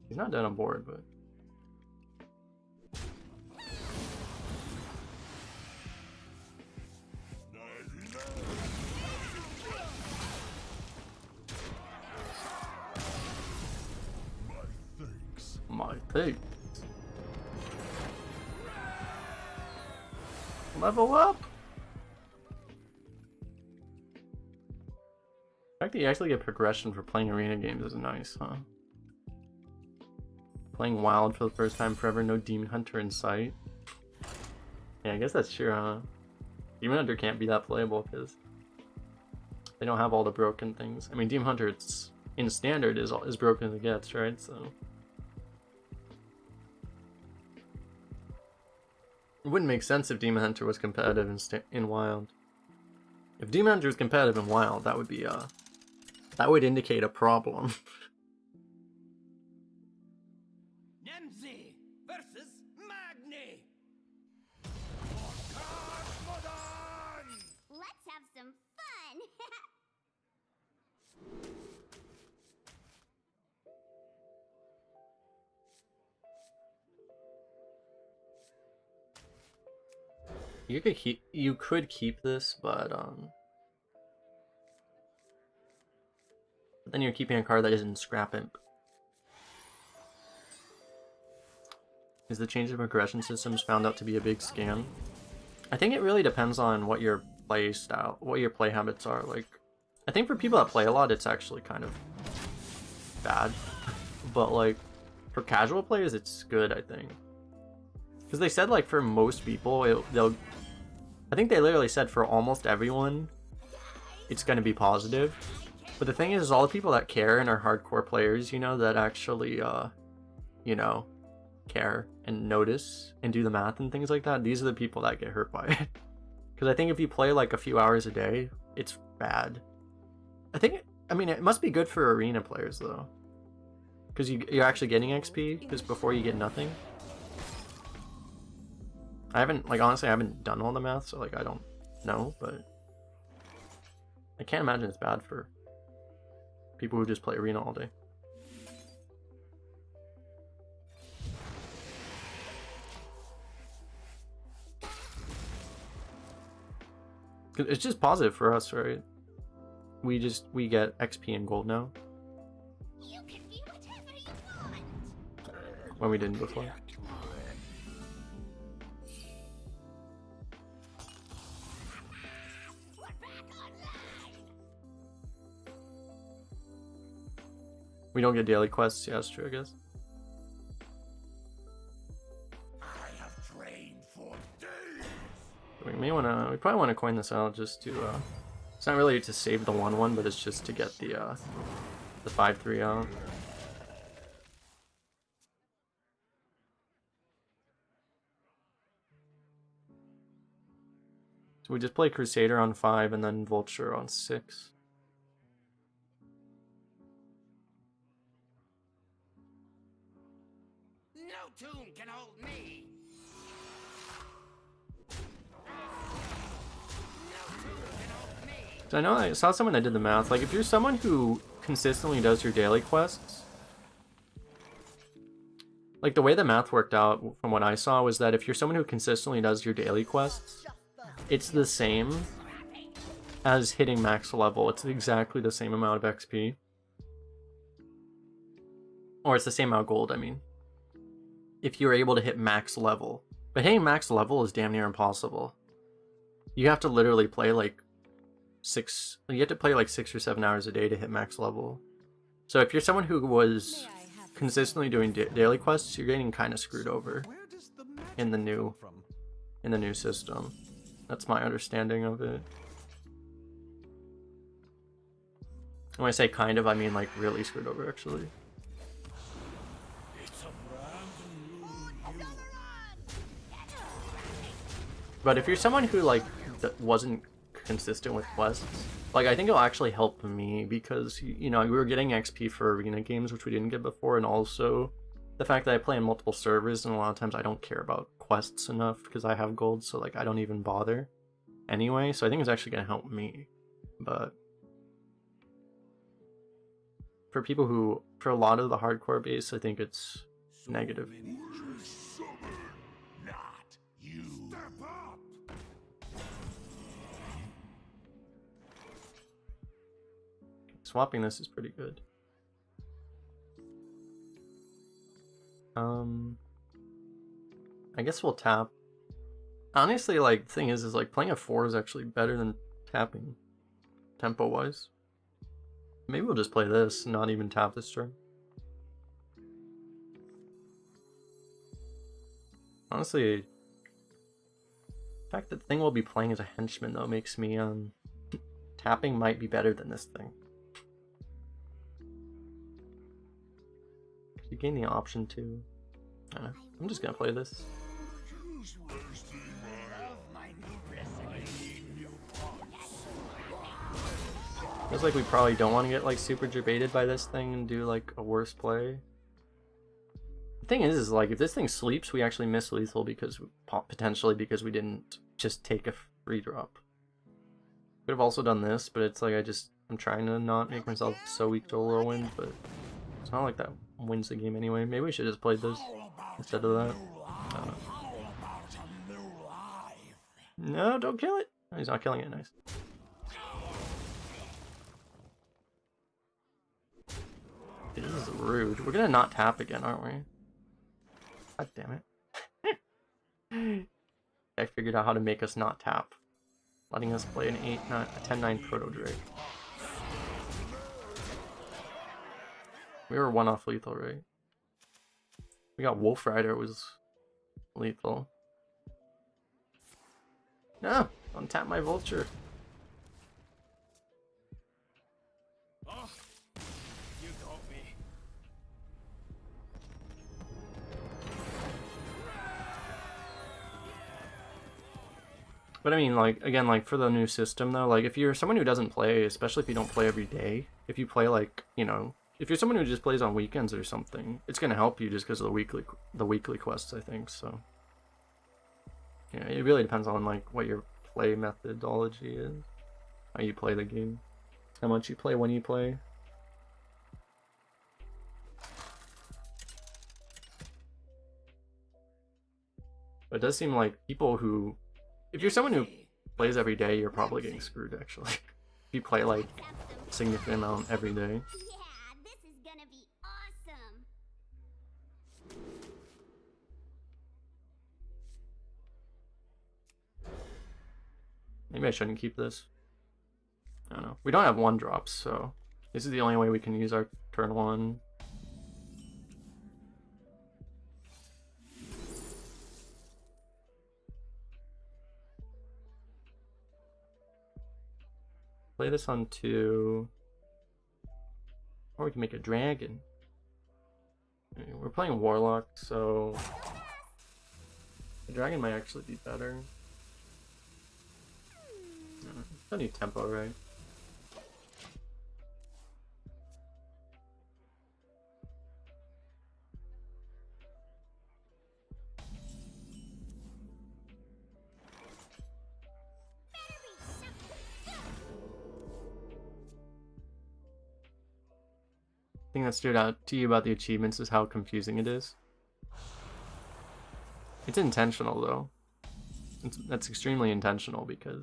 He's not dead on board, but... My thanks. Level up! The fact that you actually get progression for playing arena games is nice, huh? Playing Wild for the first time forever, no Demon Hunter in sight. Yeah, I guess that's true, huh? Demon Hunter can't be that playable because they don't have all the broken things. I mean, Demon Hunter, it's in standard is broken as it gets, right? So it wouldn't make sense if Demon Hunter was competitive in Wild. If Demon Hunter is competitive in Wild, that would be that would indicate a problem. Nemzi versus Magni. Let's have some fun. You could keep this, but then you're keeping a card that isn't Scrap Imp. Is the change of aggression systems found out to be a big scam? I think it really depends on what your play style, what your play habits are. Like, I think for people that play a lot, it's actually kind of bad. But like, for casual players, it's good, I think. Because they said like for most people, they'll... I think they literally said for almost everyone, it's going to be positive. But the thing is all the people that care and are hardcore players, you know, that actually, you know, care and notice and do the math and things like that, these are the people that get hurt by it. Because I think if you play like a few hours a day, it's bad. I mean, it must be good for arena players though. Because you're actually getting XP, because before you get nothing. I haven't, like, honestly, I haven't done all the math, so, like, I don't know, but I can't imagine it's bad for people who just play arena all day. It's just positive for us, right? We get XP and gold now. You can be whatever you want. When we didn't before. We're back online. We don't get daily quests. Yeah, that's true, I guess. I have trained for days. We probably wanna coin this out just to it's not really to save the 1/1, but it's just to get the 5/3 out. So we just play Crusader on 5 and then Vulture on 6. No tomb can hold me. So I know I saw someone that did the math. Like, if you're someone who consistently does your daily quests, like the way the math worked out from what I saw was that if you're someone who consistently does your daily quests, it's the same as hitting max level. It's exactly the same amount of XP. Or it's the same amount of gold, I mean. If you're able to hit max level. But hitting max level is damn near impossible. You have to literally play like 6 or 7 hours a day to hit max level. So if you're someone who was consistently doing daily quests, you're getting kind of screwed over in the new system. That's my understanding of it. When I say kind of, I mean like really screwed over, actually. But if you're someone who like wasn't consistent with quests, like I think it'll actually help me because you know we were getting XP for arena games, which we didn't get before, and also the fact that I play in multiple servers and a lot of times I don't care about quests enough because I have gold, so like I don't even bother anyway. So I think it's actually gonna help me. But for people who, for a lot of the hardcore base, I think it's negative. Not you. Step up. Swapping this is pretty good. I guess we'll tap. Honestly, like, the thing is like playing a 4 is actually better than tapping, tempo wise. Maybe we'll just play this, not even tap this turn. Honestly, the fact that the thing we'll be playing as a henchman though makes me tapping might be better than this thing. You gain the option to. I don't know. I'm just gonna play this. Love my new recipe. Feels like we probably don't want to get like super debated by this thing and do like a worse play. The thing is like if this thing sleeps, we actually miss lethal because potentially because we didn't just take a free drop. Could have also done this, but it's like I'm trying to not make myself so weak to a whirlwind, but it's not like that wins the game anyway. Maybe we should just play this instead of that. No, don't kill it. Oh, he's not killing it. Nice. This is rude. We're gonna not tap again, aren't we? God damn it. I figured out how to make us not tap. Letting us play an 10-9 Proto Drake. We were one off lethal, right? We got Wolf Rider was lethal. No! Don't tap my vulture. Oh, you got me. But I mean, like, again, like, for the new system, though, like, if you're someone who doesn't play, especially if you don't play every day, if you play, like, you know, if you're someone who just plays on weekends or something, it's gonna help you just because of the weekly quests, I think, so. Yeah, it really depends on, like, what your play methodology is, how you play the game, how much you play, when you play. But it does seem like people who... If you're someone who plays every day, you're probably getting screwed, actually. If you play, like, a significant amount every day. Yeah, this is gonna be awesome. Maybe I shouldn't keep this. I don't know. We don't have 1-drops, so this is the only way we can use our turn 1. Play this on 2. Or we can make a dragon. We're playing Warlock, so the dragon might actually be better. Don't need tempo, right? The thing that stood out to you about the achievements is how confusing it is. It's intentional, though. That's extremely intentional because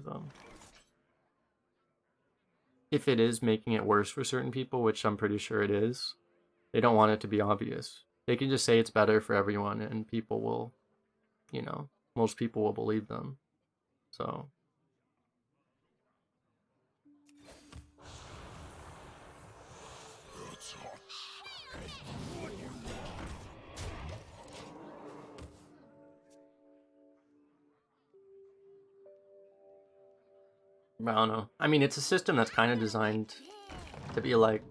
if it is making it worse for certain people, which I'm pretty sure it is, they don't want it to be obvious. They can just say it's better for everyone and people will, you know, most people will believe them. So... I don't know. I mean, it's a system that's kind of designed to be like,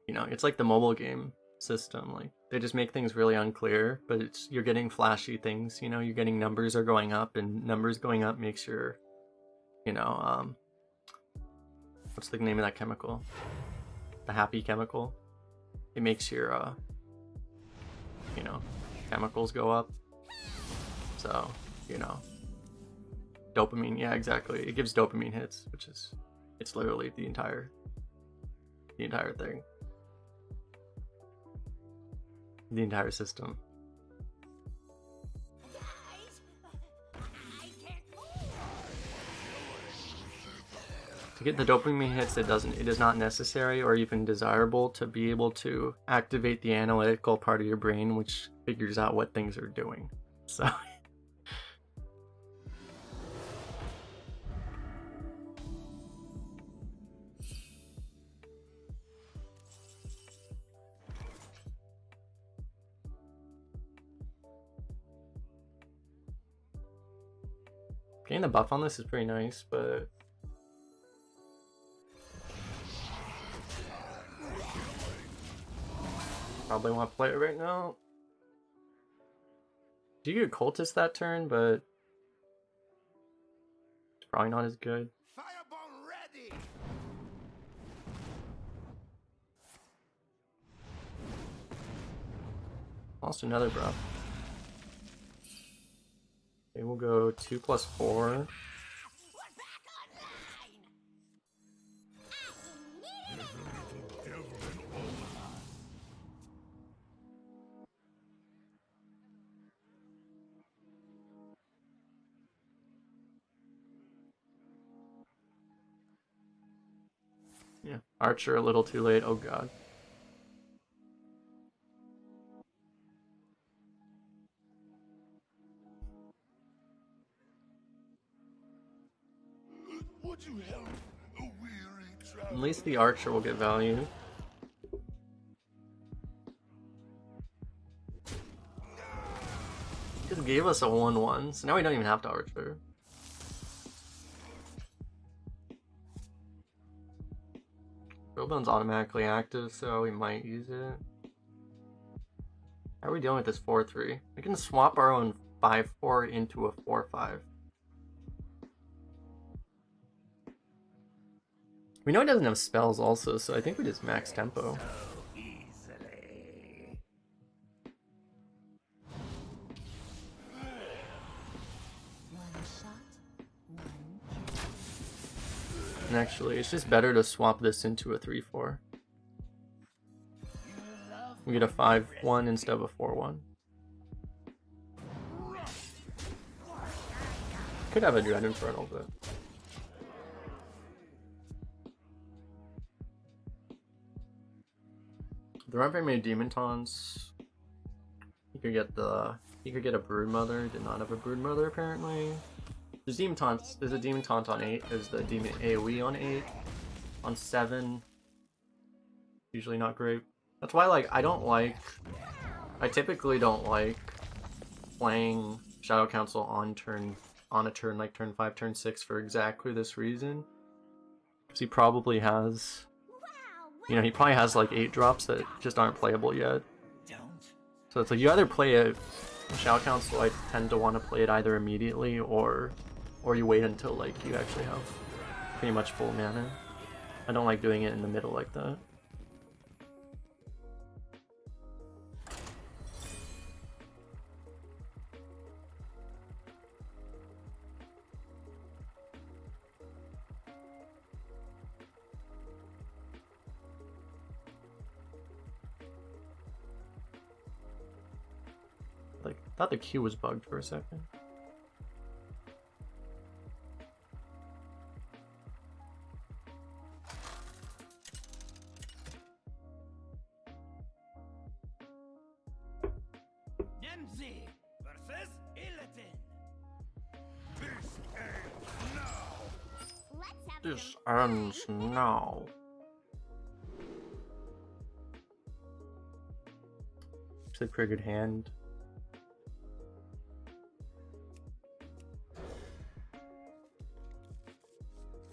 you know, it's like the mobile game system. Like, they just make things really unclear, but you're getting flashy things, you know, you're getting numbers are going up, and numbers going up makes your, you know, what's the name of that chemical? The happy chemical. It makes your, you know, chemicals go up. So, you know. Dopamine, yeah, exactly. It gives dopamine hits, which is, it's literally the entire thing. The entire system. To get the dopamine hits, it is not necessary or even desirable to be able to activate the analytical part of your brain, which figures out what things are doing. So... Getting the buff on this is pretty nice, but probably want to play it right now. Do you get cultist that turn, but it's probably not as good. Fireball ready. Lost another buff. Okay, we'll go 2 + 4. We're back online. Yeah, Archer a little too late. Oh god. Would you help a weary traveler? At least the Archer will get value. Just gave us a 1/1, so now we don't even have to Archer. Bowbone's automatically active, so we might use it. How are we dealing with this 4/3? We can swap our own 5/4 into a 4/5. We know he doesn't have spells also, so I think we just max tempo. Easily. One shot, one kill. And actually, it's just better to swap this into a 3/4. We get a 5/1 instead of a 4/1. Could have a Dread Infernal, but there aren't very many Demon Taunts. You could get a Brood Mother. Did not have a Brood Mother apparently. There's Demon Taunts. There's a Demon Taunt on 8. There's the Demon AoE on 8. On 7. Usually not great. That's why I typically don't like playing Shadow Council on a turn like turn 5, turn 6 for exactly this reason. Because he probably has, he probably has like 8 drops that just aren't playable yet. So it's like you either play a Shadow Council, I tend to want to play it either immediately or you wait until like you actually have pretty much full mana. I don't like doing it in the middle like that. Like, I thought the queue was bugged for a second. Nemzi versus Illidan. This ends now. Let's have This some ends now. Actually, pretty good hand.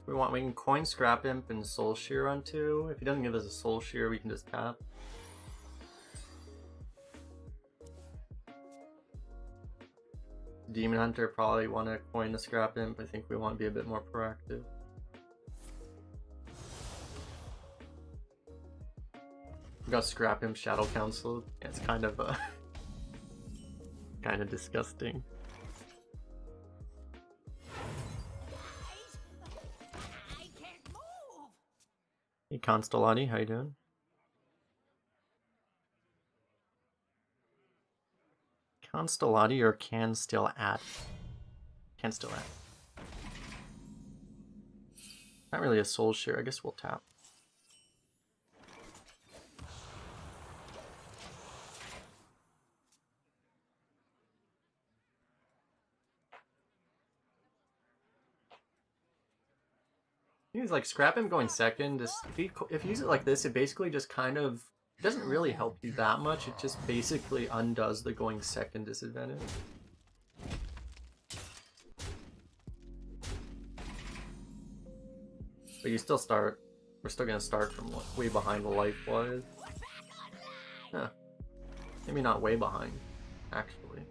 We can coin Scrap Imp and Soul Shear on 2. If he doesn't give us a Soul Shear, we can just tap. Demon Hunter probably want to coin the Scrap Imp. I think we want to be a bit more proactive. We got Scrap Imp Shadow Council. Yeah, it's kind of kind of disgusting. I can't move. Hey Constellati, how you doing? Constellati or can still add? Can still add. Not really a Soul Share, I guess we'll tap. He's like Scrap Imp going second. Just if you use it like this, it basically just kind of doesn't really help you that much. It just basically undoes the going second disadvantage. But you still start. We're still gonna start from way behind life was. Huh. Maybe not way behind, actually.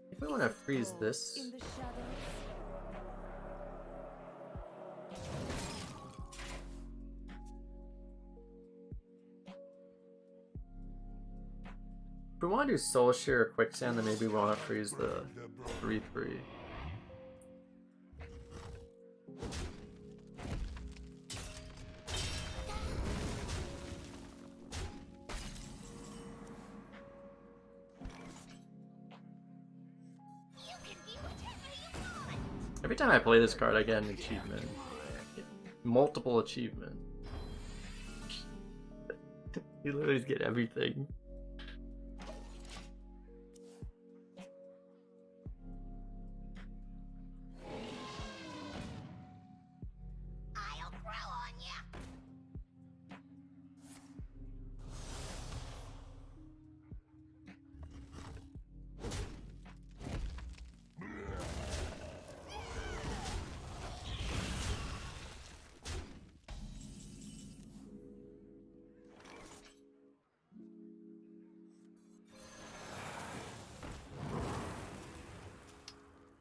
If we want to freeze this, In the shadows. we want to do Soul Shear or Quicksand, then maybe we want to freeze the 3/3. You can be whatever you want. Every time I play this card, I get an achievement. Multiple achievements. You literally get everything. I'll grow on ya.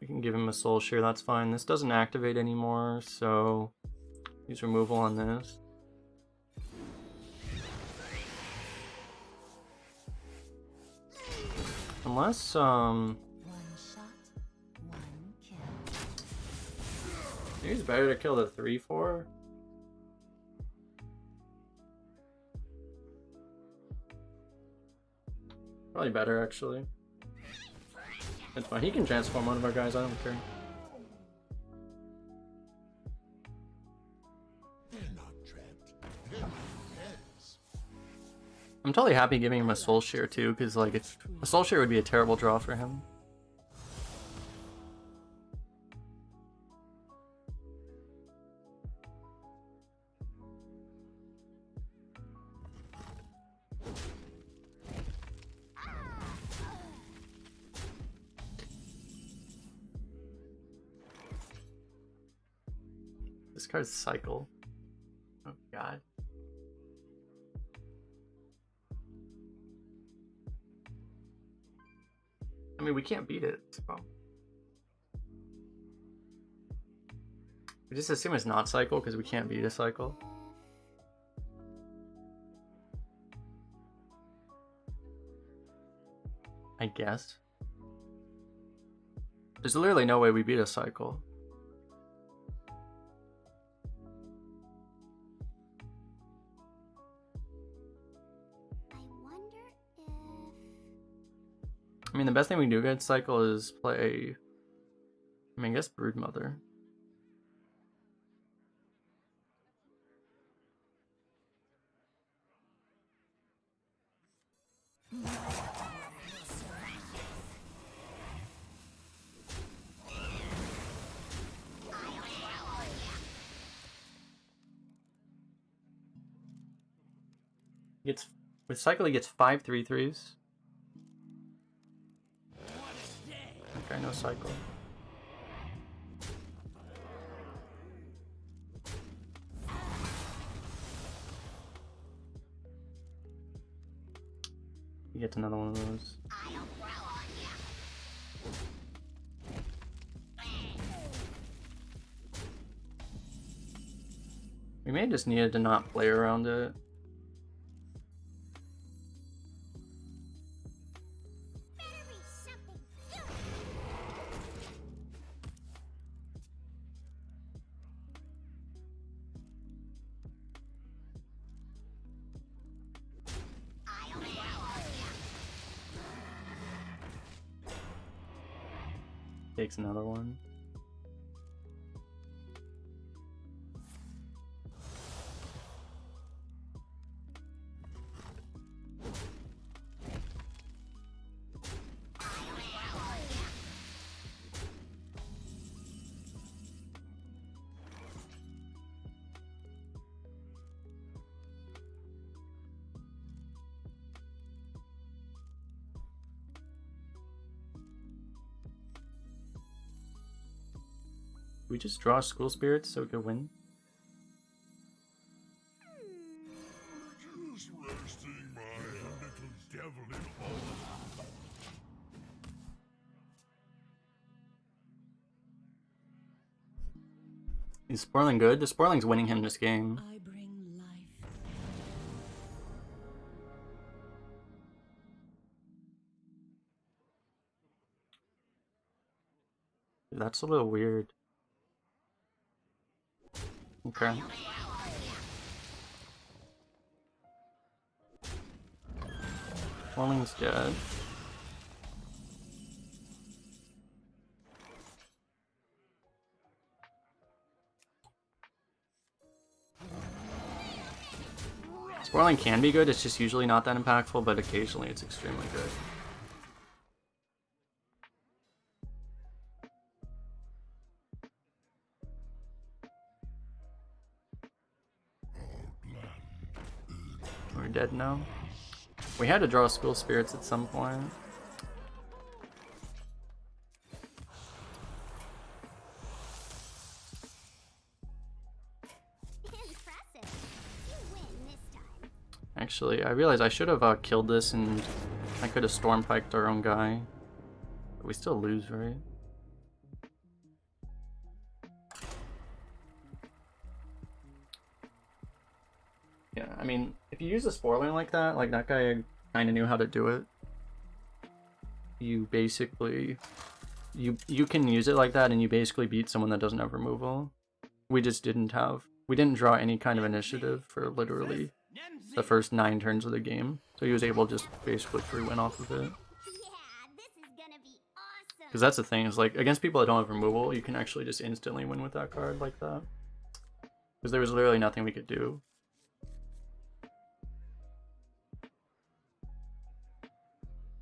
We can give him a Soul Shear, that's fine. This doesn't activate anymore, so use removal on this. Unless, One shot, one kill. maybe it's better to kill the 3/4. Probably better, actually. It's fine. He can transform one of our guys. I don't care. They're not trapped. They're heads. I'm totally happy giving him a Soul Shear too, because like if a Soul Shear would be a terrible draw for him. This card's Cycle. Oh god. I mean, we can't beat it, so. We just assume it's not Cycle because we can't beat a Cycle. I guess. There's literally no way we beat a Cycle. I wonder if... I mean, the best thing we can do against Cycle is play... I mean, I guess Broodmother. Gets with Cycle he gets 5 3/3s. Okay, no Cycle. He gets another one of those. I'll grow on ya. We may just needed to not play around it. Better be something good. I'll grow on ya. Takes another one. We just draw School Spirits so we could win. Just resting my little devil in all. Is Sporling good? The Sporling's winning him this game. I bring life. that's a little weird. Okay. Swirling's dead. Swirling can be good, it's just usually not that impactful, but occasionally it's extremely good. We're dead now. We had to draw School Spirits at some point. Impressive. You win this time. Actually, I realized I should have killed this and I could have Stormpiked our own guy. But we still lose, right? Yeah, I mean, if you use a spoiler like that guy kind of knew how to do it. You basically, you can use it like that and you basically beat someone that doesn't have removal. We just didn't draw any kind of initiative for literally the first 9 turns of the game. So he was able to just basically free win off of it. Yeah, this is gonna be awesome. Because that's the thing, is like, against people that don't have removal, you can actually just instantly win with that card like that. Because there was literally nothing we could do.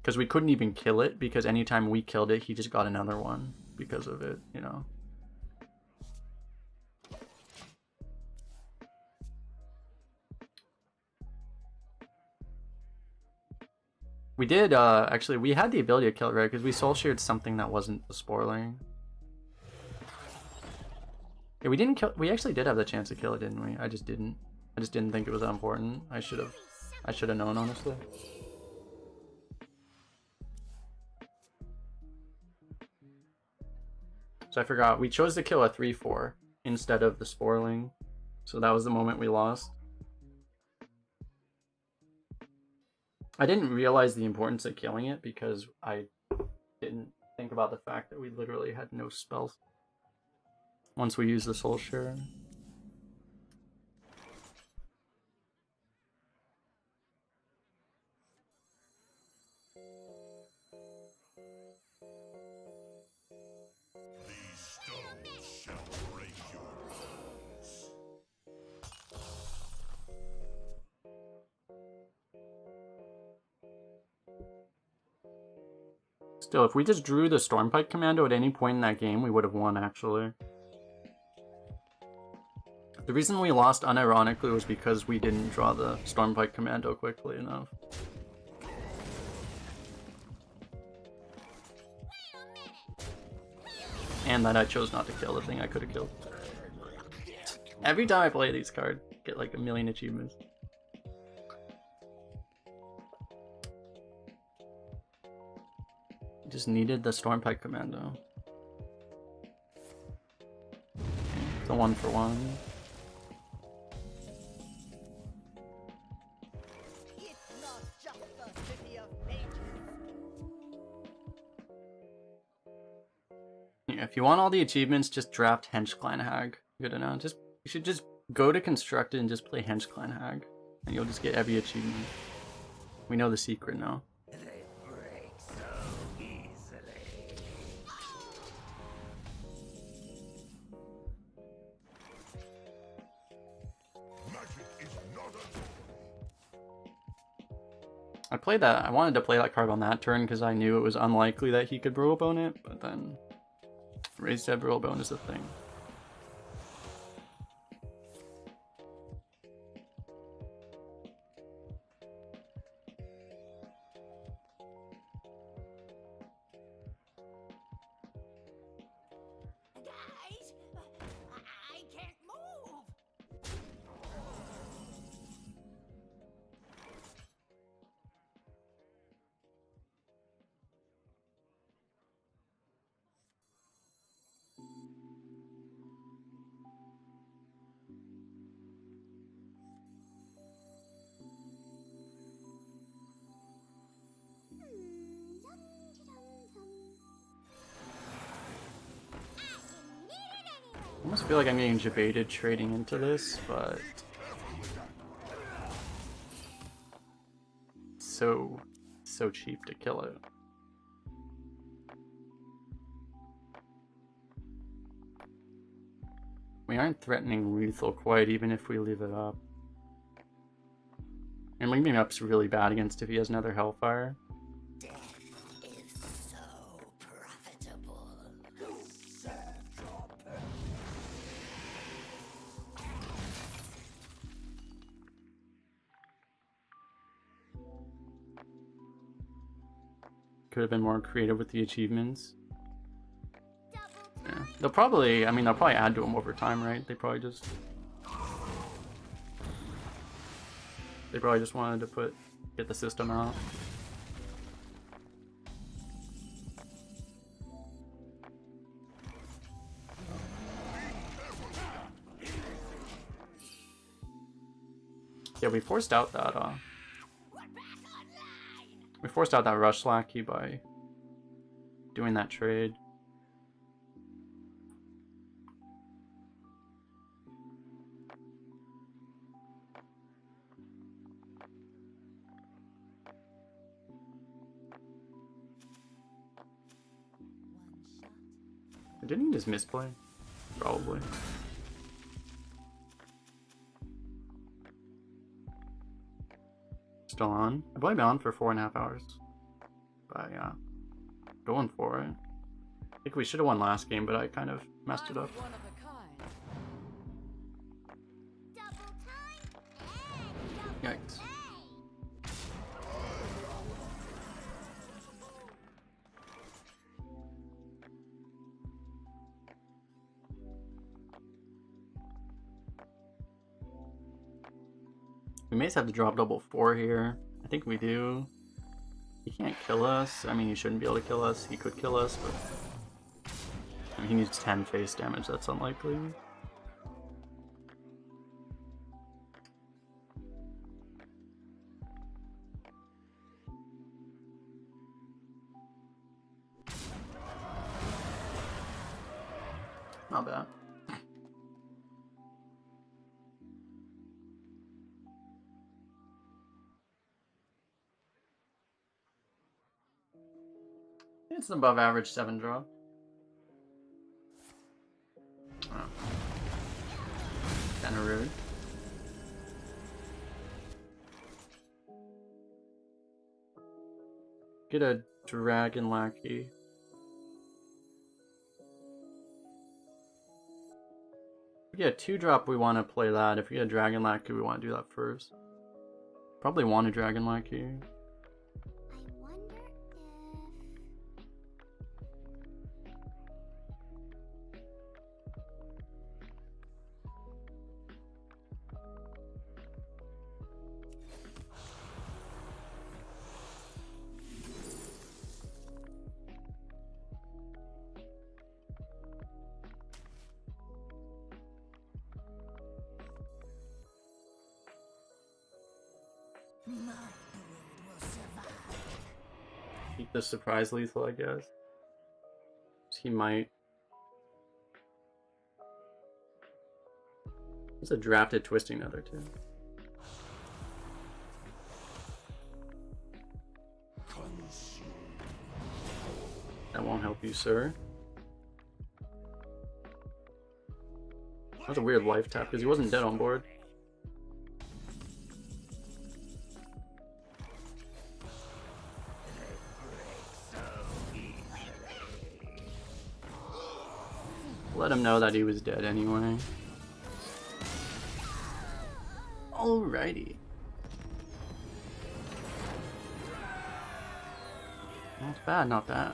Because we couldn't even kill it, because anytime we killed it, he just got another one because of it, you know. We did, actually, we had the ability to kill it, right? Because we soul shared something that wasn't the spoiling. Yeah, we didn't kill, we actually did have the chance to kill it, didn't we? I just didn't think it was that important. I should have known, honestly. So I forgot, we chose to kill a 3/4 instead of the spoiling. So that was the moment we lost. I didn't realize the importance of killing it because I didn't think about the fact that we literally had no spells once we used the soul share. These stones shall break your bones. Still, if we just drew the Stormpike Commando at any point in that game, we would have won, actually. The reason we lost unironically was because we didn't draw the Stormpike Commando quickly enough. And that I chose not to kill the thing I could have killed. Every time I play these cards, I get like 1,000,000 achievements. Just needed the Stormpike Commando. It's a 1-for-1. It's not just the city of mages. Yeah, if you want all the achievements, just draft Hench Clan Hag. Good enough. You should just go to Constructed and just play Hench Clan Hag, and you'll just get every achievement. We know the secret now. They break so easily. Magic is not a I played that. I wanted to play that card on that turn because I knew it was unlikely that he could Rule Bone it, but then Raised Dead Rule Bone is the thing. Guys, I can't move. almost feel like I'm getting debated trading into this, but so cheap to kill it. We aren't threatening lethal quite, even if we leave it up. And leaving up's really bad against if he has another Hellfire. Death is so profitable. Could have been more creative with the achievements. Yeah. They'll probably add to them over time, right? They probably just wanted to get the system out. Yeah, we forced out that rush lackey by doing that trade. Didn't he just misplay? Probably. Still on? I've only been on for 4.5 hours. But yeah, going for it. I think we should have won last game, but I kind of messed it up. One of a kind. Double time and double Yikes. pay. We may just have to drop double 4 here. I think we do. He can't kill us. I mean, he shouldn't be able to kill us. He could kill us, but I mean, he needs 10 face damage. That's unlikely. Not bad. It's an above average 7 drop. Oh. Kinda rude. Get a dragon lackey. If we get a 2-drop, we want to play that. If we get a dragon lackey, we want to do that first. Probably want a dragon lackey. I wonder if... My brood will survive. Keep the surprise lethal, I guess. He might. There's a drafted twisting nether too. That won't help you, sir. That's a weird life tap because he wasn't dead on board. Let him know that he was dead anyway. Alrighty. Not bad, not bad.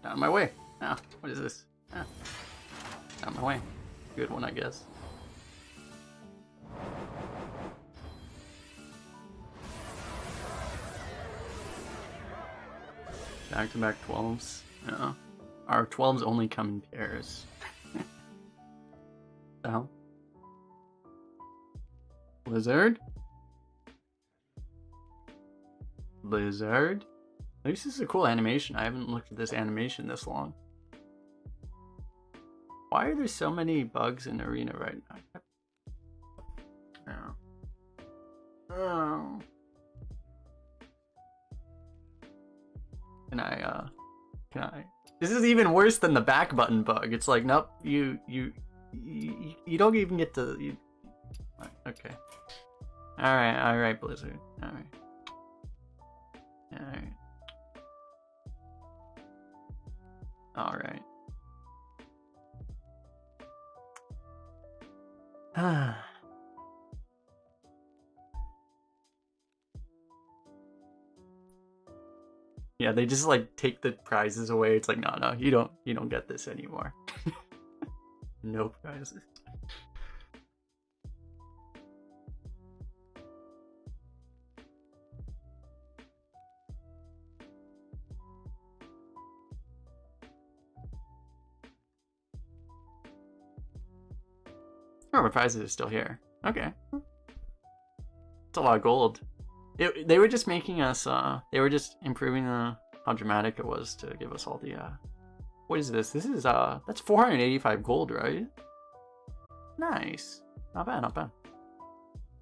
Out of my way. Ah, what is this? Ah. Out of my way. Good one, I guess. Back-to-back 12s. Yeah. Our 12s only come in pairs. Oh. Blizzard? Blizzard? At least this is a cool animation. I haven't looked at this animation this long. Why are there so many bugs in Arena right now? Oh. Can I? This is even worse than the back button bug. It's like, nope, you don't even get to. Okay. All right, Blizzard. All right. Yeah, they just like take the prizes away. It's like, no, you don't get this anymore. No prizes. Oh, my prizes are still here. Okay. It's a lot of gold. They were just making us, they were just improving how dramatic it was to give us all the, what is this? This is, that's 485 gold, right? Nice. Not bad, not bad.